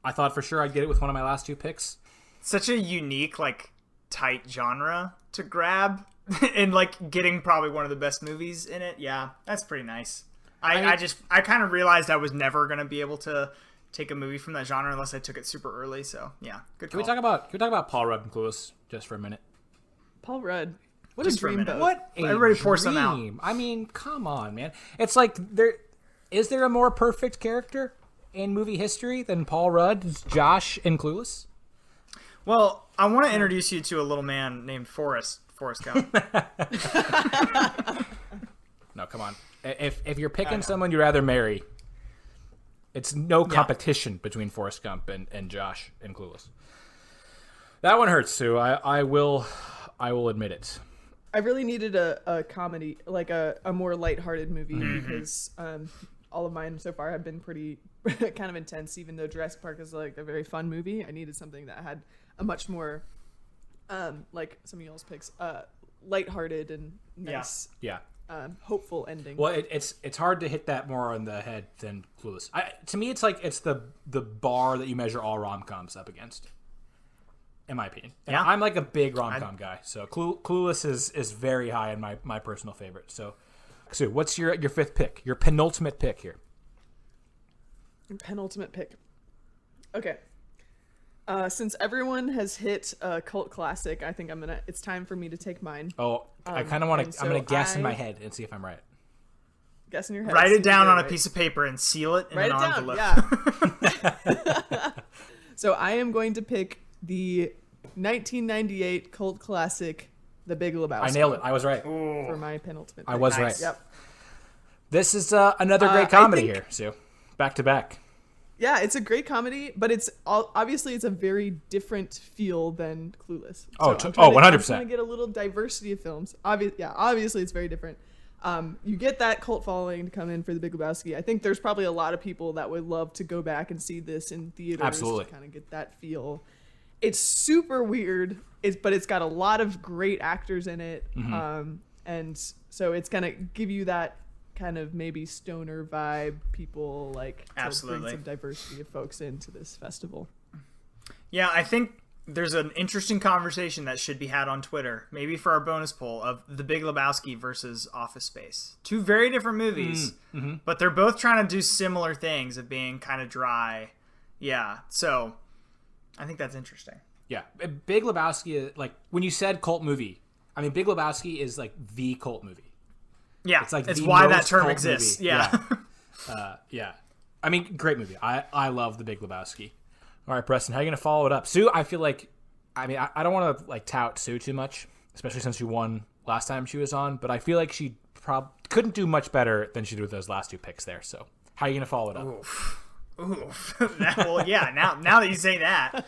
I thought for sure I'd get it with one of my last two picks. Such a unique, like, tight genre to grab and like getting probably one of the best movies in it. Yeah, that's pretty nice. I kind of realized I was never going to be able to take a movie from that genre unless I took it super early. So yeah, good call. Can we talk about Paul Rudd and Clueless just for a minute? Paul Rudd. What just a dream boat. What a Everybody pour some out. I mean, come on, man. It's like is there a more perfect character in movie history than Paul Rudd, Josh, and Clueless? Well, I want to introduce you to a little man named Forrest Gump. No, come on. If you're picking someone you'd rather marry, it's no competition between Forrest Gump and Josh and Clueless. That one hurts, Sue. I will admit it. I really needed a comedy, like a more lighthearted movie, because all of mine so far have been pretty kind of intense. Even though Jurassic Park is like a very fun movie, I needed something that had a much more, like some of y'all's picks, lighthearted and nice. Yeah. Hopeful ending. Well, it's hard to hit that more on the head than Clueless. To me, it's like it's the bar that you measure all rom-coms up against, in my opinion. And I'm like a big rom-com guy, so Clueless is very high in my personal favorite. So, Sue, what's your fifth pick? Your penultimate pick here. Your penultimate pick. Okay. Since everyone has hit a cult classic, I think it's time for me to take mine. Oh, I kind of want to. I'm gonna guess in my head and see if I'm right. Guess in your head. Write it down on a piece of paper and seal it in an envelope. Yeah. So I am going to pick the 1998 cult classic, The Big Lebowski. I nailed it. I was right. For my penultimate pick. I was Nice. right. Yep. This is another great comedy here, Sue. Back to back. Yeah, it's a great comedy, but obviously it's a very different feel than Clueless. So 100%. I'm trying to get a little diversity of films. Obviously it's very different. You get that cult following to come in for The Big Lebowski. I think there's probably a lot of people that would love to go back and see this in theaters. Absolutely. To kind of get that feel. It's super weird, but it's got a lot of great actors in it. And so it's going to give you that kind of maybe stoner vibe, people like to Absolutely. bring some diversity of folks into this festival. Yeah, I think there's an interesting conversation that should be had on Twitter, maybe for our bonus poll, of The Big Lebowski versus Office Space. Two very different movies, but they're both trying to do similar things of being kind of dry Yeah, so I think that's interesting. Yeah, Big Lebowski, like, when you said cult movie, I mean, Big Lebowski is, like, the cult movie. Yeah, it's like it's the why that most term cult exists. movie. Yeah. Yeah. I mean, great movie. I love The Big Lebowski. All right, Preston, how are you going to follow it up? Sue, I feel like, I mean, I don't want to, like, tout Sue too much, especially since she won last time she was on, but I feel like she couldn't do much better than she did with those last 2 picks there. So how are you going to follow it up? Oof. Well, yeah, now that you say that.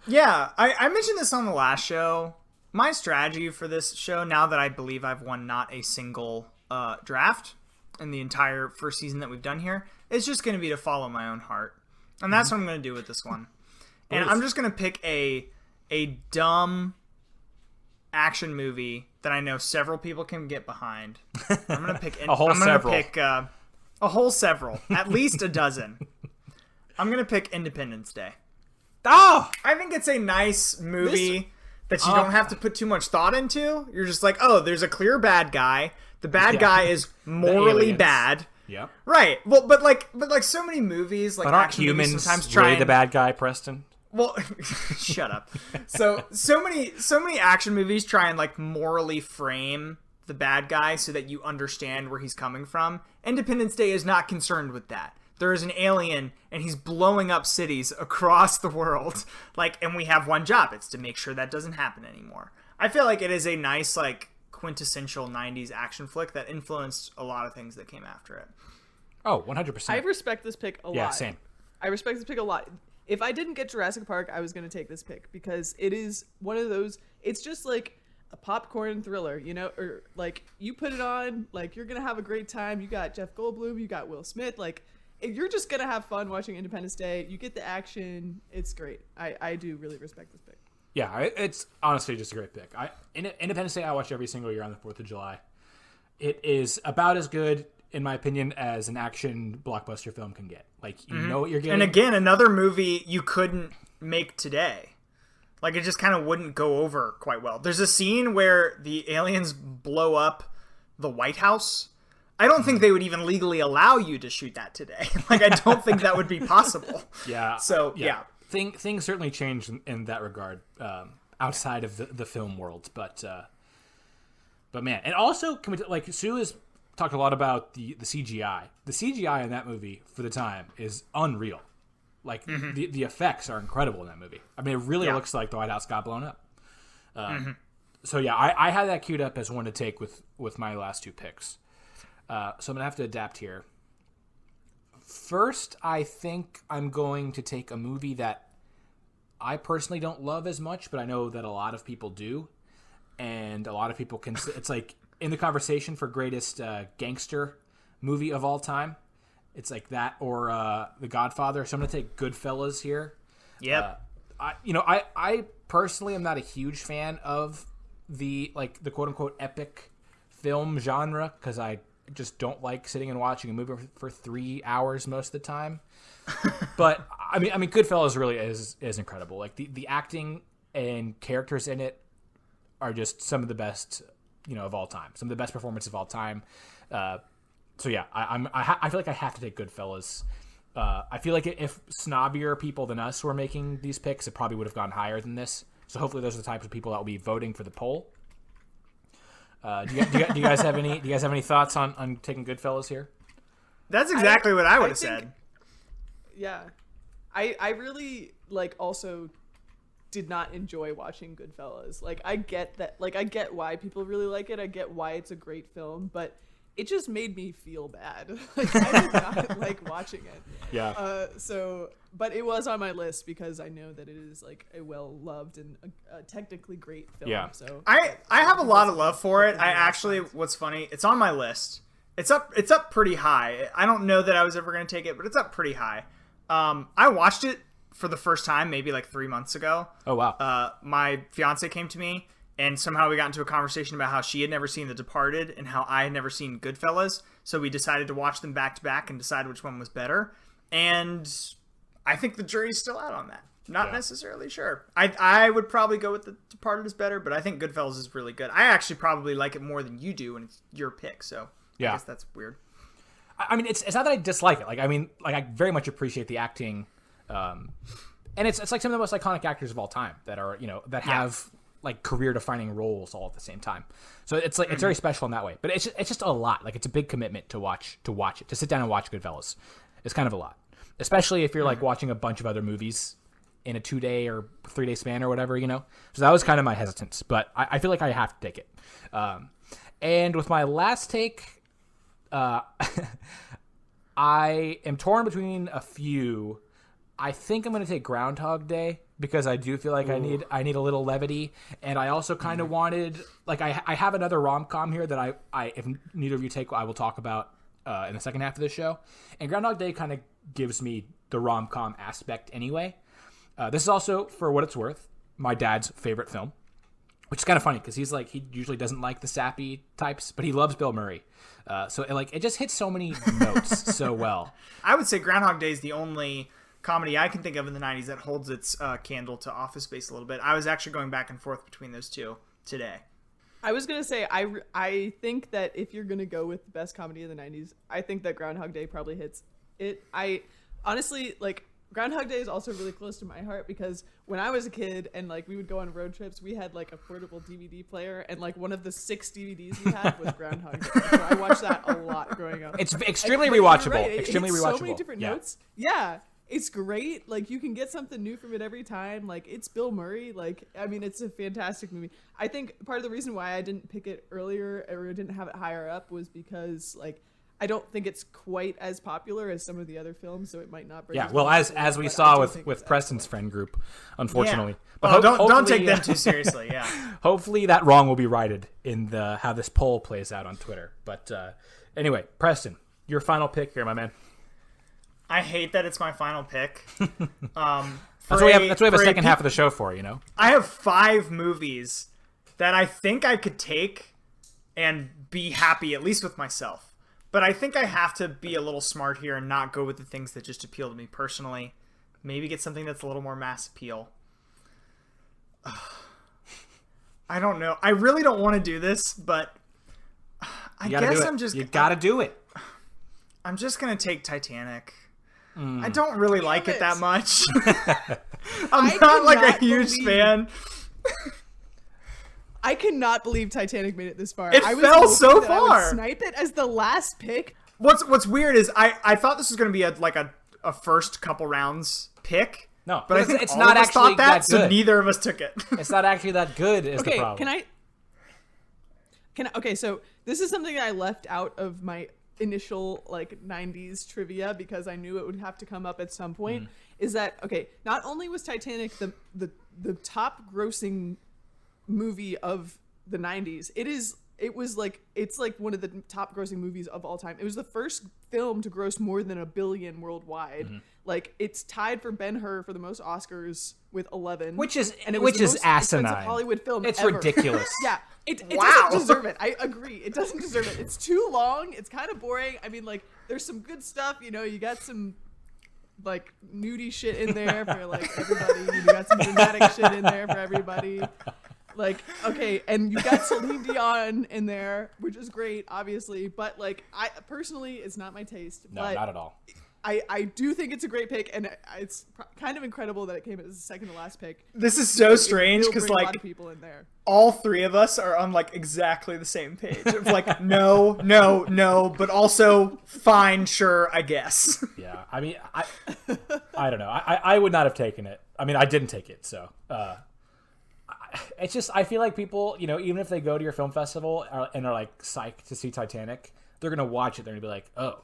Yeah, I mentioned this on the last show. My strategy for this show, now that I believe I've won not a single draft in the entire first season that we've done here, is just going to be to follow my own heart. And that's what I'm going to do with this one. And I'm just going to pick a dumb action movie that I know several people can get behind. I'm going to pick a whole several, at least a dozen. I'm going to pick Independence Day. Oh! I think it's a nice movie that you don't have to put too much thought into. You're just like, oh, there's a clear bad guy. The bad guy is morally bad. Yep. Right. Well, but like so many movies, like, but aren't action humans movies sometimes try really the bad guy, Preston? Well, shut up. So many action movies try and, like, morally frame the bad guy so that you understand where he's coming from. Independence Day is not concerned with that. There is an alien and he's blowing up cities across the world. Like, and we have one job. It's to make sure that doesn't happen anymore. I feel like it is a nice, like, quintessential 90s action flick that influenced a lot of things that came after it. Oh, 100%. I respect this pick a lot. Yeah, same. I respect this pick a lot. If I didn't get Jurassic Park, I was going to take this pick because it is one of those, it's just like a popcorn thriller, you know, or like you put it on, like you're going to have a great time. You got Jeff Goldblum, you got Will Smith, like you're just going to have fun watching Independence Day. You get the action. It's great. I do really respect this pick. Yeah, it's honestly just a great pick. Independence Day I watch every single year on the 4th of July. It is about as good, in my opinion, as an action blockbuster film can get. Like, you know what you're getting. And again, another movie you couldn't make today. Like, it just kind of wouldn't go over quite well. There's a scene where the aliens blow up the White House. I don't think they would even legally allow you to shoot that today. Like, I don't think that would be possible. Yeah. So, yeah. Things certainly changed in that regard outside of the film world. But man, and also, can we like, Sue has talked a lot about the CGI. The CGI in that movie for the time is unreal. Like, the effects are incredible in that movie. I mean, it really looks like the White House got blown up. So, yeah, I had that queued up as one to take with my last 2 picks. So I'm going to have to adapt here. First, I think I'm going to take a movie that I personally don't love as much, but I know that a lot of people do. And a lot of people can... It's like in the conversation for greatest gangster movie of all time. It's like that or The Godfather. So I'm going to take Goodfellas here. Yep. I personally am not a huge fan of the quote-unquote epic film genre because I just don't like sitting and watching a movie for 3 hours most of the time. But I mean Goodfellas really is incredible. Like the acting and characters in it are just some of the best, of all time. Some of the best performances of all time. So yeah, I feel like I have to take Goodfellas. I feel like if snobbier people than us were making these picks, it probably would have gone higher than this. So hopefully those are the types of people that will be voting for the poll. Do you guys have any thoughts on taking Goodfellas here? That's exactly what I would have said. Yeah. I really also did not enjoy watching Goodfellas. Like, I get that, I get why people really like it. I get why it's a great film, but it just made me feel bad. I did not like watching it. Yeah. But it was on my list because I know that it is a well-loved and a technically great film. Yeah. So I have a lot of love for it. What's funny, it's on my list. It's up pretty high. I don't know that I was ever going to take it, but it's up pretty high. I watched it for the first time maybe 3 months ago. Oh, wow. My fiance came to me, and somehow we got into a conversation about how she had never seen The Departed and how I had never seen Goodfellas. So we decided to watch them back to back and decide which one was better. And I think the jury's still out on that. Not necessarily sure. I would probably go with The Departed is better, but I think Goodfellas is really good. I actually probably like it more than you do, and it's your pick. So I guess that's weird. I mean, it's not that I dislike it. Like, I mean, like I very much appreciate the acting, and it's like some of the most iconic actors of all time that are that have like career defining roles all at the same time. So it's like it's very special in that way. But it's just a lot. Like it's a big commitment to watch it, to sit down and watch Goodfellas. It's kind of a lot, especially if you're like watching a bunch of other movies in a 2-day or 3-day span or whatever, So that was kind of my hesitance, but I feel like I have to take it. And with my last take, I am torn between a few. I think I'm going to take Groundhog Day because I do feel like I need a little levity, and I also kind of wanted like I have another rom-com here that I if neither of you take, I will talk about in the second half of the show. And Groundhog Day kind of gives me the rom-com aspect anyway. This is also, for what it's worth, my dad's favorite film, which is kind of funny because he usually doesn't like the sappy types, but he loves Bill Murray. So it just hits so many notes so well. I would say Groundhog Day is the only comedy I can think of in the 90s that holds its candle to Office Space a little bit. I was actually going back and forth between those two today. I was gonna say I think that if you're gonna go with the best comedy of the 90s, I think that Groundhog Day probably hits it. I honestly like Groundhog Day is also really close to my heart because when I was a kid and like we would go on road trips, we had like a portable DVD player and like one of the 6 DVDs we had was Groundhog Day. So I watched that a lot growing up. It's extremely rewatchable. Right. Extremely rewatchable. So many different notes. Yeah. It's great. Like you can get something new from it every time. Like it's Bill Murray. Like, I mean, it's a fantastic movie. I think part of the reason why I didn't pick it earlier or didn't have it higher up was because like, I don't think it's quite as popular as some of the other films, so it might not bring. Yeah, well, as we saw with Preston's friend group, unfortunately. Yeah. But don't take them too seriously. Yeah. Hopefully that wrong will be righted in how this poll plays out on Twitter. But anyway, Preston, your final pick here, my man. I hate that it's my final pick. That's what we have a second half of the show for, I have 5 movies that I think I could take and be happy, at least with myself. But I think I have to be a little smart here and not go with the things that just appeal to me personally. Maybe get something that's a little more mass appeal. I don't know. I really don't want to do this, but I guess I'm just... You gotta do it. I'm just going to take Titanic. I don't really like it that much. I'm not like a huge fan. I cannot believe Titanic made it this far. It fell so far. I would snipe it as the last pick. What's weird is I thought this was going to be a first couple rounds pick. No, but I think it's not actually that good. So neither of us took it. It's not actually that good. Is the problem? Okay, so this is something that I left out of my initial 90s trivia because I knew it would have to come up at some point. Is that not only was Titanic the top grossing movie of the 90s, it's one of the top grossing movies of all time. It was the first film to gross more than $1 billion worldwide. It's tied for Ben-Hur for the most Oscars with 11, which is asinine. Hollywood film it's ever. Ridiculous. Yeah, it doesn't deserve it. I agree, it doesn't deserve it. It's too long. It's kind of boring. I mean, there's some good stuff. You got some nudie shit in there for everybody. You got some dramatic shit in there for everybody. And you got Celine Dion in there, which is great, obviously. But I personally, it's not my taste. No, but not at all. I do think it's a great pick, and it's kind of incredible that it came as the second to last pick. This is so strange because a lot of people in there. All 3 of us are on exactly the same page of no, but also fine, sure, I guess. Yeah, I mean, I don't know. I would not have taken it. I mean, I didn't take it, so. It's just I feel like people, even if they go to your film festival and are psyched to see Titanic, they're gonna watch it. They're gonna be like, oh,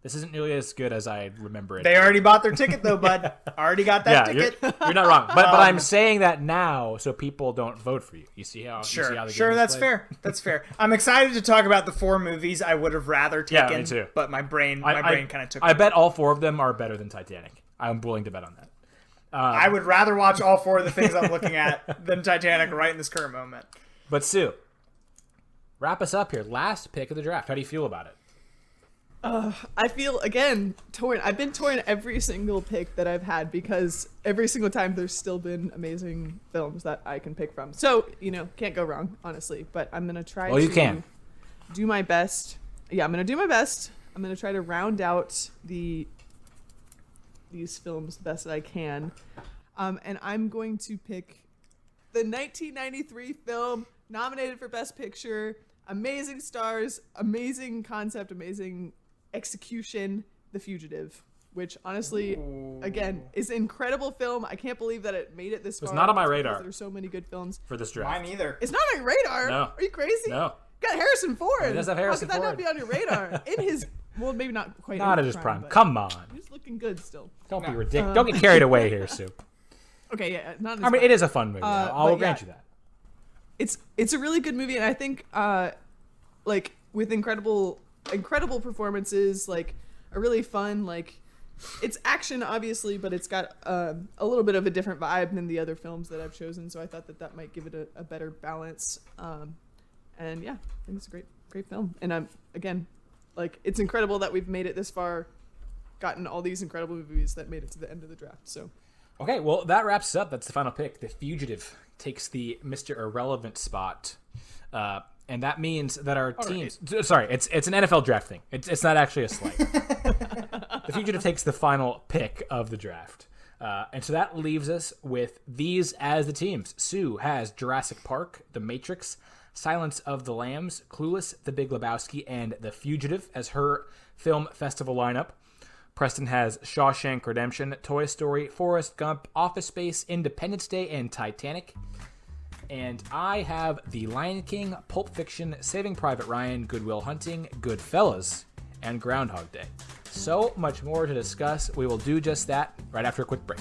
this isn't nearly as good as I remember it. They already bought their ticket though, bud. Already got that ticket. You're not wrong, but I'm saying that now so people don't vote for you. You see how? Sure, you see how the sure. That's fair. That's fair. I'm excited to talk about the 4 movies I would have rather taken. Yeah, me too. But my brain kind of took. I bet all 4 of them are better than Titanic. I'm willing to bet on that. I would rather watch all 4 of the things I'm looking at than Titanic right in this current moment. But Sue, wrap us up here. Last pick of the draft. How do you feel about it? I feel, again, torn. I've been torn every single pick that I've had because every single time there's still been amazing films that I can pick from. So, can't go wrong, honestly. But I'm going to try to you can. do my best. Yeah, I'm going to do my best. I'm going to try to round out these films the best that I can. And I'm going to pick the 1993 film nominated for Best Picture, amazing stars, amazing concept, amazing execution, The Fugitive, which honestly, again, is an incredible film. I can't believe that it made it this far. It's not on my radar. There's so many good films. For this draft. Mine either. It's not on your radar? No. Are you crazy? No. Got Harrison Ford. He does have Harrison How could that Ford. not be on your radar? In his, well, maybe not quite Not in at his prime. but Come on. He's looking good still. Don't be ridiculous. Don't get carried away here, Sue. Okay, yeah, not in his I mean, prime. it is a fun movie. I will grant you that. It's a really good movie, and I think like with incredible performances, like a really fun, like it's action obviously, but it's got a little bit of a different vibe than the other films that I've chosen, so I thought that might give it a better balance. And yeah, I think it's a great film, and I'm again, like, it's incredible that we've made it this far, gotten all these incredible movies that made it to the end of the draft. So Okay, well, that wraps up. That's the final pick. The Fugitive takes the Mr. Irrelevant spot. And that means that our teams... Right. Sorry, it's an NFL draft thing. It's not actually a slight. The Fugitive takes the final pick of the draft. And so that leaves us with these as the teams. Sue has Jurassic Park, The Matrix, Silence of the Lambs, Clueless, The Big Lebowski, and The Fugitive as her film festival lineup. Preston has Shawshank Redemption, Toy Story, Forrest Gump, Office Space, Independence Day, and Titanic. And I have The Lion King, Pulp Fiction, Saving Private Ryan, Good Will Hunting, Goodfellas, and Groundhog Day. So much more to discuss. We will do just that right after a quick break.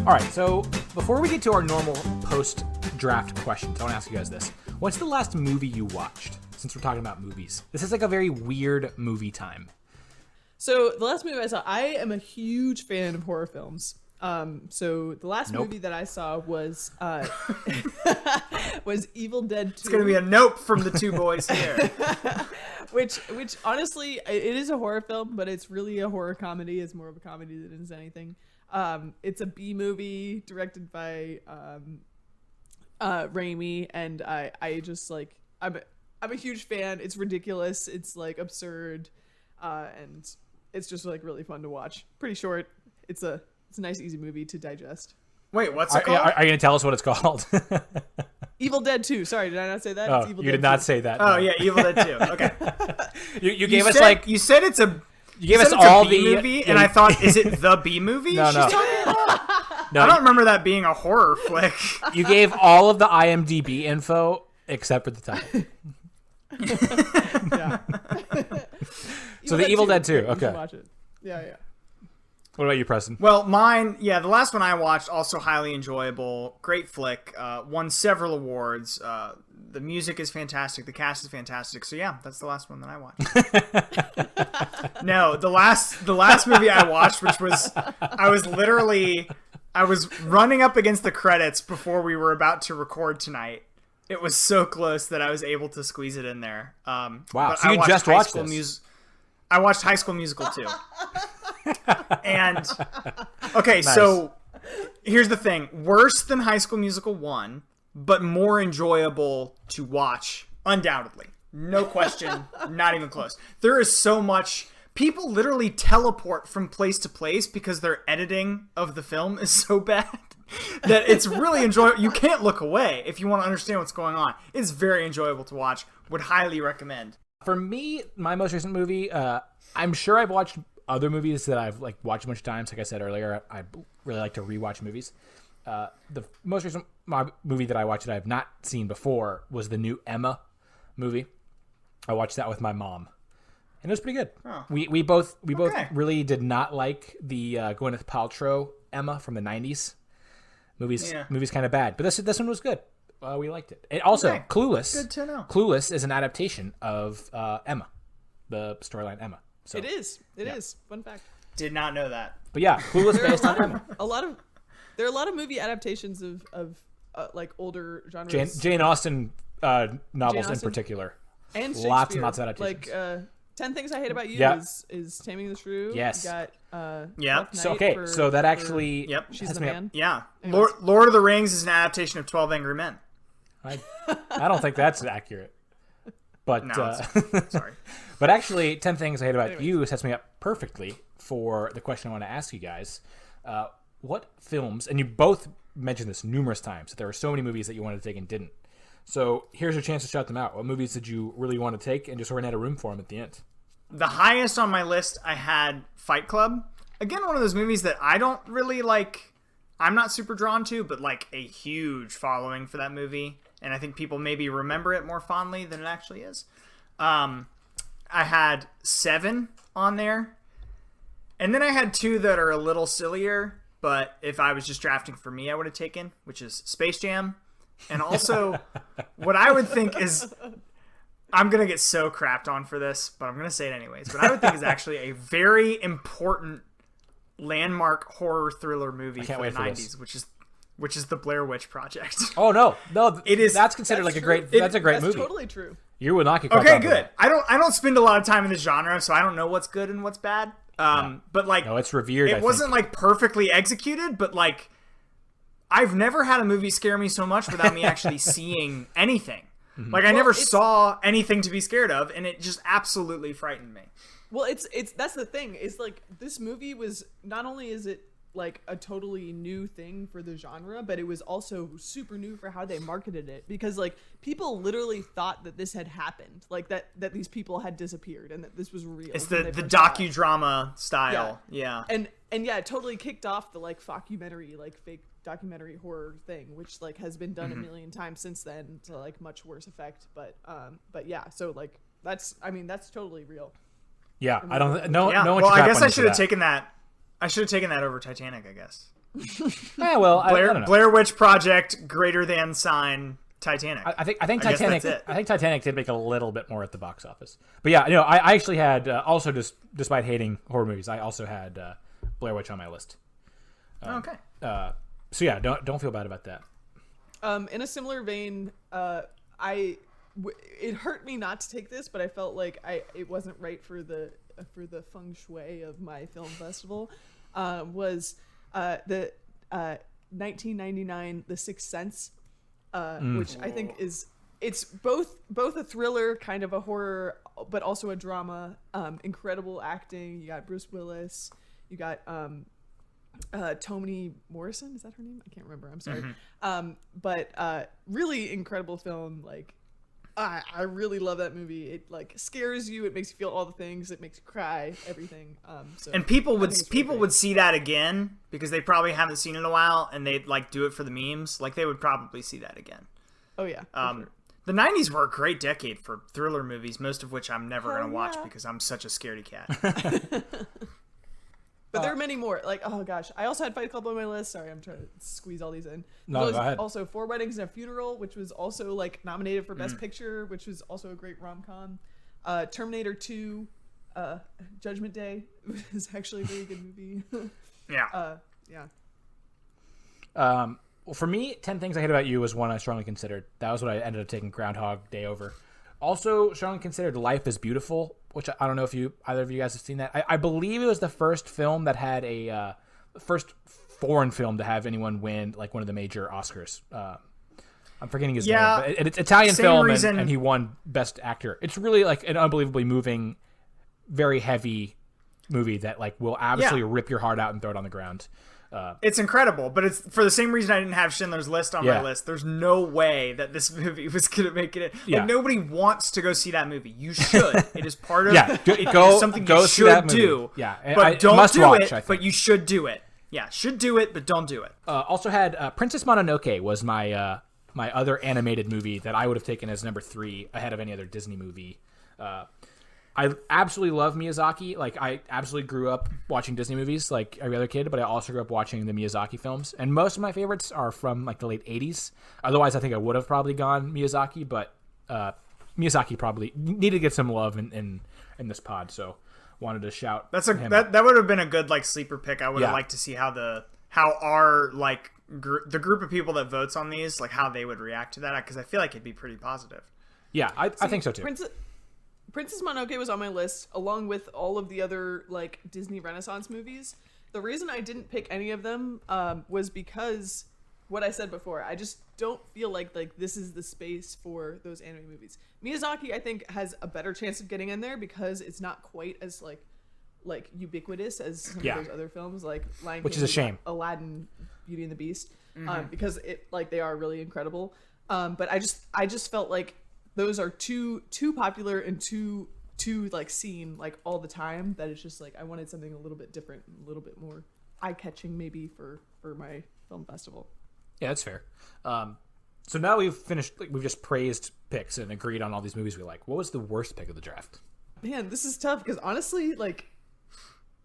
All right, so before we get to our normal post-draft questions, I want to ask you guys this. What's the last movie you watched, since we're talking about movies? This is like a very weird movie time. So the last movie I saw, I am a huge fan of horror films. So the last movie that I saw was was Evil Dead 2. It's going to be a nope from the two boys here. which honestly, it is a horror film, but it's really a horror comedy. It's more of a comedy than it is anything. It's a B movie directed by Raimi, and I just like I'm a huge fan. It's ridiculous. It's like absurd, and it's just like really fun to watch. Pretty short. It's a nice easy movie to digest. Wait, what's it called? Are you gonna tell us what it's called? Evil Dead 2. Sorry, did I not say that? Oh, It's Evil you Dead did not 2. say that. Oh no. yeah, Evil Dead 2. Okay. You gave us like you said it's a you gave us all B the movie, and I thought, is it the B movie? No, she's no. talking about? No, I don't remember that being a horror flick. You gave all of the IMDb info except for the title. Yeah. So the Evil Dead 2. You should Okay. watch it. Yeah. What about you, Preston? Well, mine, yeah, the last one I watched, also highly enjoyable, great flick, won several awards. The music is fantastic, the cast is fantastic. So yeah, that's the last one that I watched. No, the last movie I watched, which was I was running up against the credits before we were about to record tonight. It was so close that I was able to squeeze it in there. Wow, but so you just watched this? I watched High School Musical 2. And okay, so here's the thing: worse than High School Musical 1, but more enjoyable to watch, undoubtedly. No question, not even close. There is so much. People literally teleport from place to place because their editing of the film is so bad that it's really enjoyable. You can't look away if you want to understand what's going on. It's very enjoyable to watch. Would highly recommend. For me, my most recent movie, I'm sure I've watched other movies that I've like watched a bunch of times. Like I said earlier, I really like to rewatch movies. The most recent movie that I watched that I have not seen before was the new Emma movie. I watched that with my mom, and it was pretty good. Oh. We both really did not like the Gwyneth Paltrow Emma from the 90s. Movie's kind of bad, but this one was good. We liked it. And also, Clueless. Good to know. Clueless is an adaptation of Emma, the storyline Emma. So, It is. It is. Fun fact. Did not know that. But yeah, Clueless based on Emma. There are a lot of movie adaptations of like older genres. Jane Austen novels Jane in Austen. particular. And Lots and Shakespeare. lots of adaptations. Like 10 Things I Hate About You Yeah. is Taming the Shrew. Yes. You got Yeah. Rough So Night okay, so that actually Yep. She's has the me up. Man. Yeah. Anyways. Lord of the Rings is an adaptation of 12 Angry Men. I don't think that's accurate. But No, sorry. but actually, 10 Things I Hate About Anyways. You sets me up perfectly for the question I want to ask you guys. What films, and you both mentioned this numerous times, that there were so many movies that you wanted to take and didn't. So here's your chance to shout them out. What movies did you really want to take and just ran out of room for them at the end? The highest on my list, I had Fight Club. Again, one of those movies that I don't really like. I'm not super drawn to, but like a huge following for that movie. And I think people maybe remember it more fondly than it actually is. I had Seven on there. And then I had two that are a little sillier, but if I was just drafting for me, I would have taken, which is Space Jam. And also, what I would think is, I'm going to get so crapped on for this, but I'm going to say it anyways. What I would think is actually a very important landmark horror thriller movie for the 90s, which is the Blair Witch Project. Oh no, It is. That's considered like a great. true. That's a great That's movie. totally true. You would not get caught Okay, up for good. that. I don't spend a lot of time in this genre, so I don't know what's good and what's bad. But like, No, it's revered. I it wasn't like perfectly executed, but like, I've never had a movie scare me so much without me actually seeing anything. Like, I never saw anything to be scared of, and it just absolutely frightened me. Well, it's that's the thing. Is like this movie was not only is it like a totally new thing for the genre, but it was also super new for how they marketed it, because like people literally thought that this had happened, like that these people had disappeared and that this was real. It's when the they first saw it. docudrama style. Yeah. And yeah, it totally kicked off the like documentary, like fake documentary horror thing, which like has been done a million times since then to like much worse effect. But yeah, so like that's totally real. Yeah, I don't. No, Yeah. no one. Well, should I guess crap on I you should for have that. taken that. I should have taken that over Titanic, I guess. Yeah, well, I don't know. Blair Witch Project greater than sign Titanic. I think I guess Titanic. that's it. I think Titanic did make a little bit more at the box office. But yeah, I actually had also just despite hating horror movies, I also had Blair Witch on my list. Okay. So yeah, don't feel bad about that. In a similar vein, it hurt me not to take this, but I felt like it wasn't right for the feng shui of my film festival. Was the 1999 The Sixth Sense, which I think it's both a thriller, kind of a horror, but also a drama. Incredible acting. You got Bruce Willis. You got Toni Morrison, is that her name? I can't remember. I'm sorry. But really incredible film. Like, I really love that movie. It like scares you. It makes you feel all the things. It makes you cry. Everything. So And people would I think it's really great. see that again because they probably haven't seen it in a while, and they'd like do it for the memes. Like they would probably see that again. Oh yeah. for sure. The 90s were a great decade for thriller movies, most of which I'm never Hell going to watch yeah. because I'm such a scaredy cat. But there are many more. Like, oh gosh, I also had Fight Club on my list. Sorry, I'm trying to squeeze all these in. No, There was go ahead. Also, Four Weddings and a Funeral, which was also like nominated for Best Picture, which was also a great rom-com. Terminator 2, Judgment Day was actually a very good movie. Yeah. Yeah. Well, for me, 10 Things I Hate About You was one I strongly considered. That was what I ended up taking Groundhog Day over. Also, strongly considered Life is Beautiful, which I don't know if either of you guys have seen that. I believe it was the first film that had first foreign film to have anyone win like one of the major Oscars. I'm forgetting his name, but it's Italian same film, reason- and he won Best Actor. It's really like an unbelievably moving, very heavy movie that like will absolutely rip your heart out and throw it on the ground. It's incredible, but it's for the same reason I didn't have Schindler's List on my list. There's no way that this movie was going to make it in. Yeah. Like, nobody wants to go see that movie. You should. It is part of something go you see that should movie. do. Yeah, but don't must do watch, it, I think. but you should do it. Yeah, should do it, but don't do it. Also had Princess Mononoke was my my other animated movie that I would have taken as number 3 ahead of any other Disney movie. I absolutely love Miyazaki. Like, I absolutely grew up watching Disney movies like every other kid, but I also grew up watching the Miyazaki films. And most of my favorites are from like the late 80s. Otherwise, I think I would have probably gone Miyazaki, but Miyazaki probably needed to get some love in this pod, so wanted to shout. That would have been a good like sleeper pick. I would have liked to see how our like the group of people that votes on these, like how they would react to that, because I feel like it'd be pretty positive. Yeah, I think so too. Princess Mononoke was on my list, along with all of the other like Disney Renaissance movies. The reason I didn't pick any of them was because what I said before. I just don't feel like this is the space for those anime movies. Miyazaki, I think, has a better chance of getting in there because it's not quite as like ubiquitous as some of those other films, like Lion King, which is a shame. Aladdin, Beauty and the Beast, because it they are really incredible. But I just felt like those are too popular and too like seen like all the time that it's just like I wanted something a little bit different, a little bit more eye-catching maybe for my film festival. Yeah, that's fair. So now we've finished. We've just praised picks and agreed on all these movies we like. What was the worst pick of the draft? Man, this is tough because honestly, like,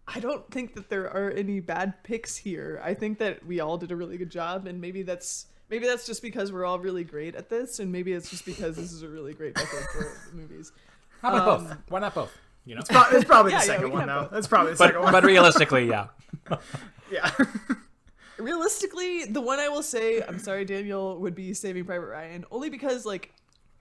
I don't think that there are any bad picks here. I think that we all did a really good job, and maybe that's just because we're all really great at this, and maybe it's just because this is a really great decade for movies. How about both? Why not both? You know, it's probably the second one though. That's probably the second one. But realistically, yeah. Yeah. Realistically, the one I will say, I'm sorry, Daniel, would be Saving Private Ryan, only because like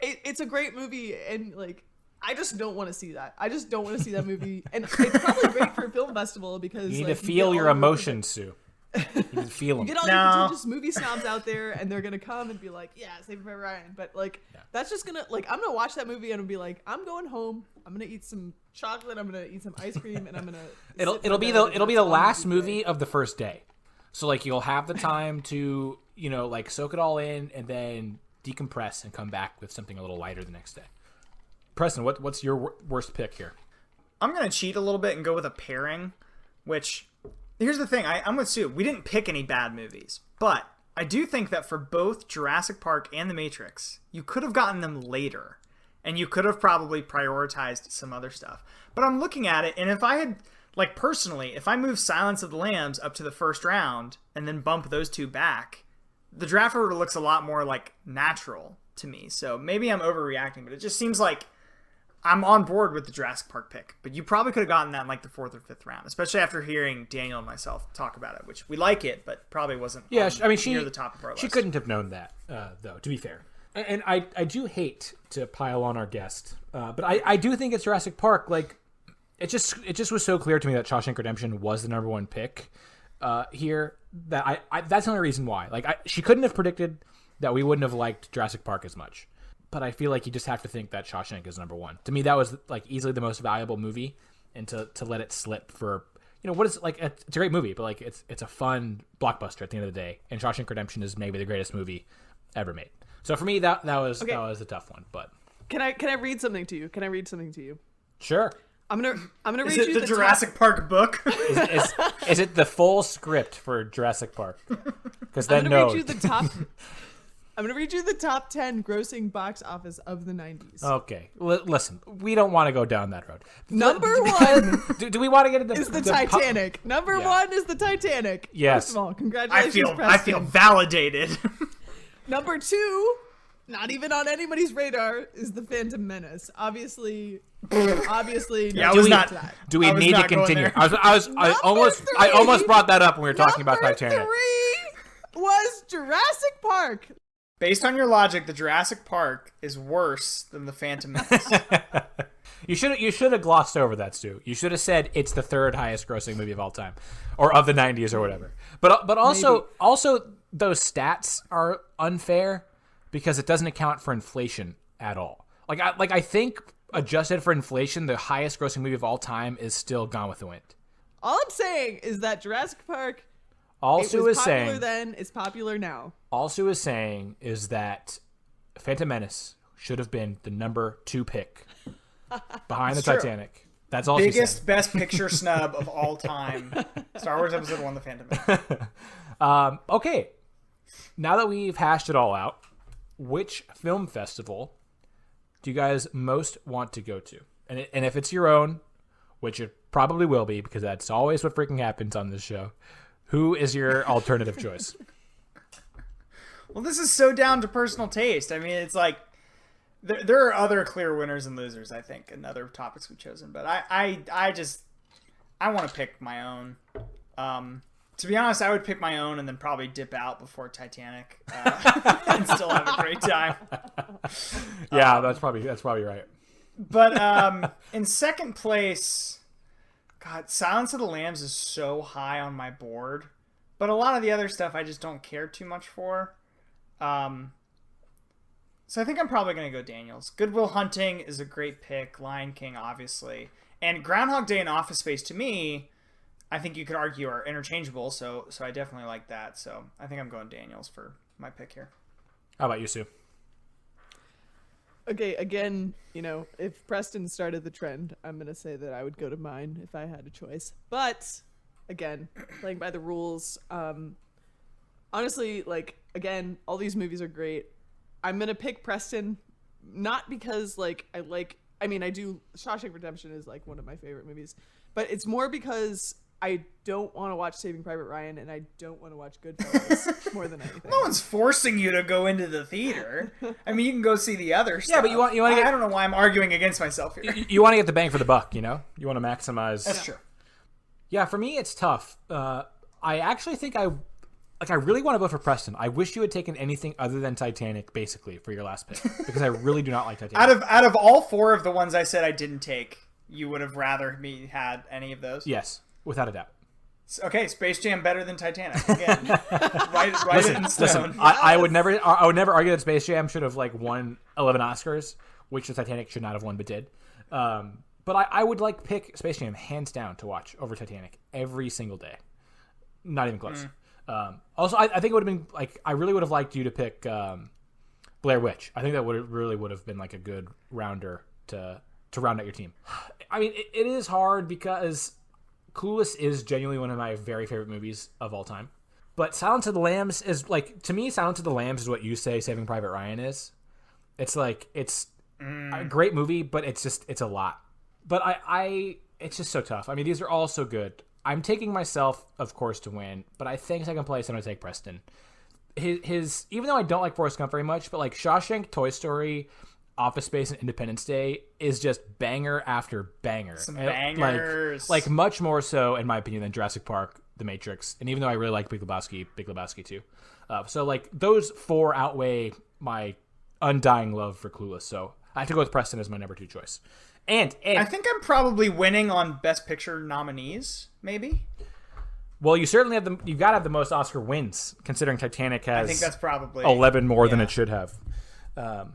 it's a great movie, and like I just don't want to see that. I just don't want to see that movie, and it's probably great for a film festival because you need to feel your emotions, Sue. You need to feel them. You get all your pretentious movie snobs out there, and they're gonna come and be like, "Yeah, Saving Private Ryan," but like that's just gonna like I'm gonna watch that movie and be like, "I'm going home. I'm gonna eat some chocolate. I'm gonna eat some ice cream, and I'm gonna." It'll be the last movie of the first day. So, like, you'll have the time to, like, soak it all in and then decompress and come back with something a little lighter the next day. Preston, what's your worst pick here? I'm going to cheat a little bit and go with a pairing, which, here's the thing. I'm with Sue. We didn't pick any bad movies, but I do think that for both Jurassic Park and The Matrix, you could have gotten them later, and you could have probably prioritized some other stuff. But I'm looking at it, and if I had... Like, personally, if I move Silence of the Lambs up to the first round and then bump those two back, the draft order looks a lot more, like, natural to me. So maybe I'm overreacting, but it just seems like I'm on board with the Jurassic Park pick. But you probably could have gotten that in, like, the 4th or 5th round, especially after hearing Daniel and myself talk about it, which we like it, but probably wasn't near the top of our list. She couldn't have known that, though, to be fair. And I do hate to pile on our guest, but I do think it's Jurassic Park, like... It just was so clear to me that Shawshank Redemption was the number one pick here that I that's the only reason why. Like she couldn't have predicted that we wouldn't have liked Jurassic Park as much. But I feel like you just have to think that Shawshank is number one. To me, that was like easily the most valuable movie, and to let it slip for what is like it's a great movie, but like it's a fun blockbuster at the end of the day. And Shawshank Redemption is maybe the greatest movie ever made. So for me, that was the tough one. But can I read something to you? Can I read something to you? Sure. I'm gonna read is you the Jurassic Park book. Is it the full script for Jurassic Park? Because then I'm gonna read you the top 10 grossing box office of the 90s. Okay, listen, we don't want to go down that road. Number one, do we want to get into is the Titanic? Number one is the Titanic. Yes. First of all, congratulations, I feel validated. Number two, not even on anybody's radar, is the Phantom Menace. Obviously. Yeah, do we need to continue? I almost brought that up when we were talking about Titanic. Number 3 was Jurassic Park. Based on your logic, the Jurassic Park is worse than the Phantom Menace. You should have glossed over that, Stu. You should have said it's the third highest grossing movie of all time, or of the 90s or whatever. But also those stats are unfair because it doesn't account for inflation at all. I think adjusted for inflation, the highest grossing movie of all time is still Gone with the Wind. All I'm saying is that Jurassic Park is popular then, it's popular now. All Sue is saying is that Phantom Menace should have been the number 2 pick behind the Titanic. That's all she's saying. Biggest Best Picture snub of all time. Star Wars Episode 1, The Phantom Menace. Okay. Now that we've hashed it all out, which film festival do you guys most want to go to? And if it's your own, which it probably will be, because that's always what freaking happens on this show, who is your alternative choice? Well, this is so down to personal taste. I mean, it's like there are other clear winners and losers, I think, and other topics we've chosen. But I want to pick my own. To be honest, I would pick my own and then probably dip out before Titanic and still have a great time. Yeah, that's probably right. But in second place, God, Silence of the Lambs is so high on my board. But a lot of the other stuff I just don't care too much for. So I think I'm probably going to go Daniel's. Good Will Hunting is a great pick. Lion King, obviously. And Groundhog Day and Office Space, to me, I think you could argue are interchangeable. So I definitely like that. So I think I'm going Daniel's for my pick here. How about you, Sue? Okay, again, if Preston started the trend, I'm going to say that I would go to mine if I had a choice. But, again, playing by the rules, honestly, again, all these movies are great. I'm going to pick Preston, not because, I do, Shawshank Redemption is, one of my favorite movies, but it's more because I don't want to watch Saving Private Ryan and I don't want to watch Goodfellas more than anything. No one's forcing you to go into the theater. I mean, you can go see the other stuff. Yeah, but you want to get... I don't know why I'm arguing against myself here. You want to get the bang for the buck, You want to maximize... That's true. Yeah, for me, it's tough. I actually think I really want to vote for Preston. I wish you had taken anything other than Titanic, basically, for your last pick, because I really do not like Titanic. Out of all four of the ones I said I didn't take, you would have rather me had any of those? Yes, without a doubt. Okay, Space Jam better than Titanic. Again, write it in stone. Listen, I would never argue that Space Jam should have won 11 Oscars, which the Titanic should not have won, but did. But I would pick Space Jam hands down to watch over Titanic every single day. Not even close. Also, I think it would have been I really would have liked you to pick Blair Witch. I think that really would have been a good rounder to round out your team. I mean, it is hard because Clueless is genuinely one of my very favorite movies of all time. But Silence of the Lambs is to me, Silence of the Lambs is what you say Saving Private Ryan is. It's it's a great movie, but it's a lot. But it's just so tough. I mean, these are all so good. I'm taking myself, of course, to win, but I think second place I'm going to take Preston. His even though I don't like Forrest Gump very much, but Shawshank, Toy Story, Office Space, and Independence Day is just banger after banger. Some bangers. Much more so, in my opinion, than Jurassic Park, The Matrix, and even though I really like Big Lebowski too. So those four outweigh my undying love for Clueless. So I have to go with Preston as my number 2 choice. And I think I'm probably winning on Best Picture nominees, maybe. Well, you certainly have you've got to have the most Oscar wins, considering Titanic has I think that's probably 11 more than it should have. But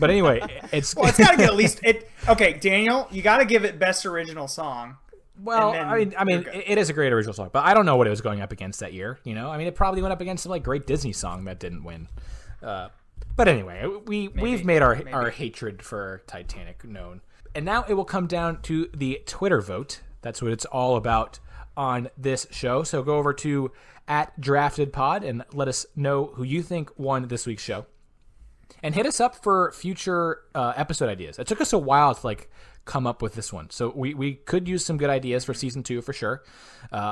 anyway, it's got to get at least it. Okay, Daniel, you got to give it Best Original Song. Well, I mean, it is a great original song, but I don't know what it was going up against that year. I mean, it probably went up against some great Disney song that didn't win. But anyway, we've made our hatred for Titanic known. And now it will come down to the Twitter vote. That's what it's all about on this show. So go over to @DraftedPod and let us know who you think won this week's show. And hit us up for future episode ideas. It took us a while to come up with this one. So we could use some good ideas for season 2 for sure.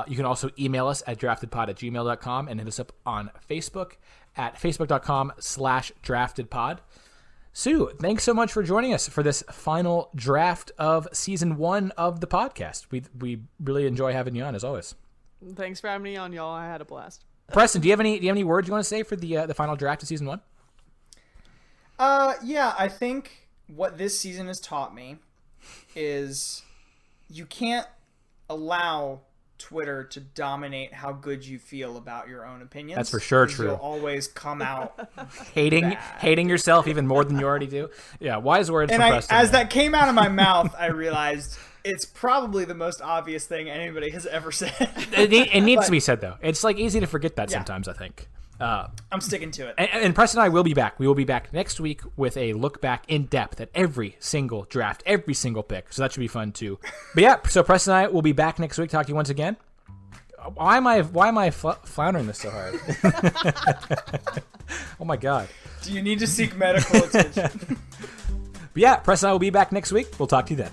You can also email us at draftedpod@gmail.com and hit us up on Facebook at facebook.com/draftedpod. Sue, thanks so much for joining us for this final draft of season 1 of the podcast. We really enjoy having you on as always. Thanks for having me on, y'all. I had a blast. Preston, do you have any words you want to say for the final draft of season 1? Yeah, I think what this season has taught me is you can't allow Twitter to dominate how good you feel about your own opinions. That's for sure true. You'll always come out hating yourself even more than you already do. Yeah, wise words from Preston. As that came out of my mouth, I realized it's probably the most obvious thing anybody has ever said. It needs to be said, though. It's easy to forget that sometimes, I think. I'm sticking to it. And Preston and I will be back. We will be back next week with a look back in depth at every single draft, every single pick. So that should be fun too. But yeah, so Preston and I will be back next week. Talk to you once again. Why am I floundering this so hard? Oh my God. Do you need to seek medical attention? But yeah, Preston and I will be back next week. We'll talk to you then.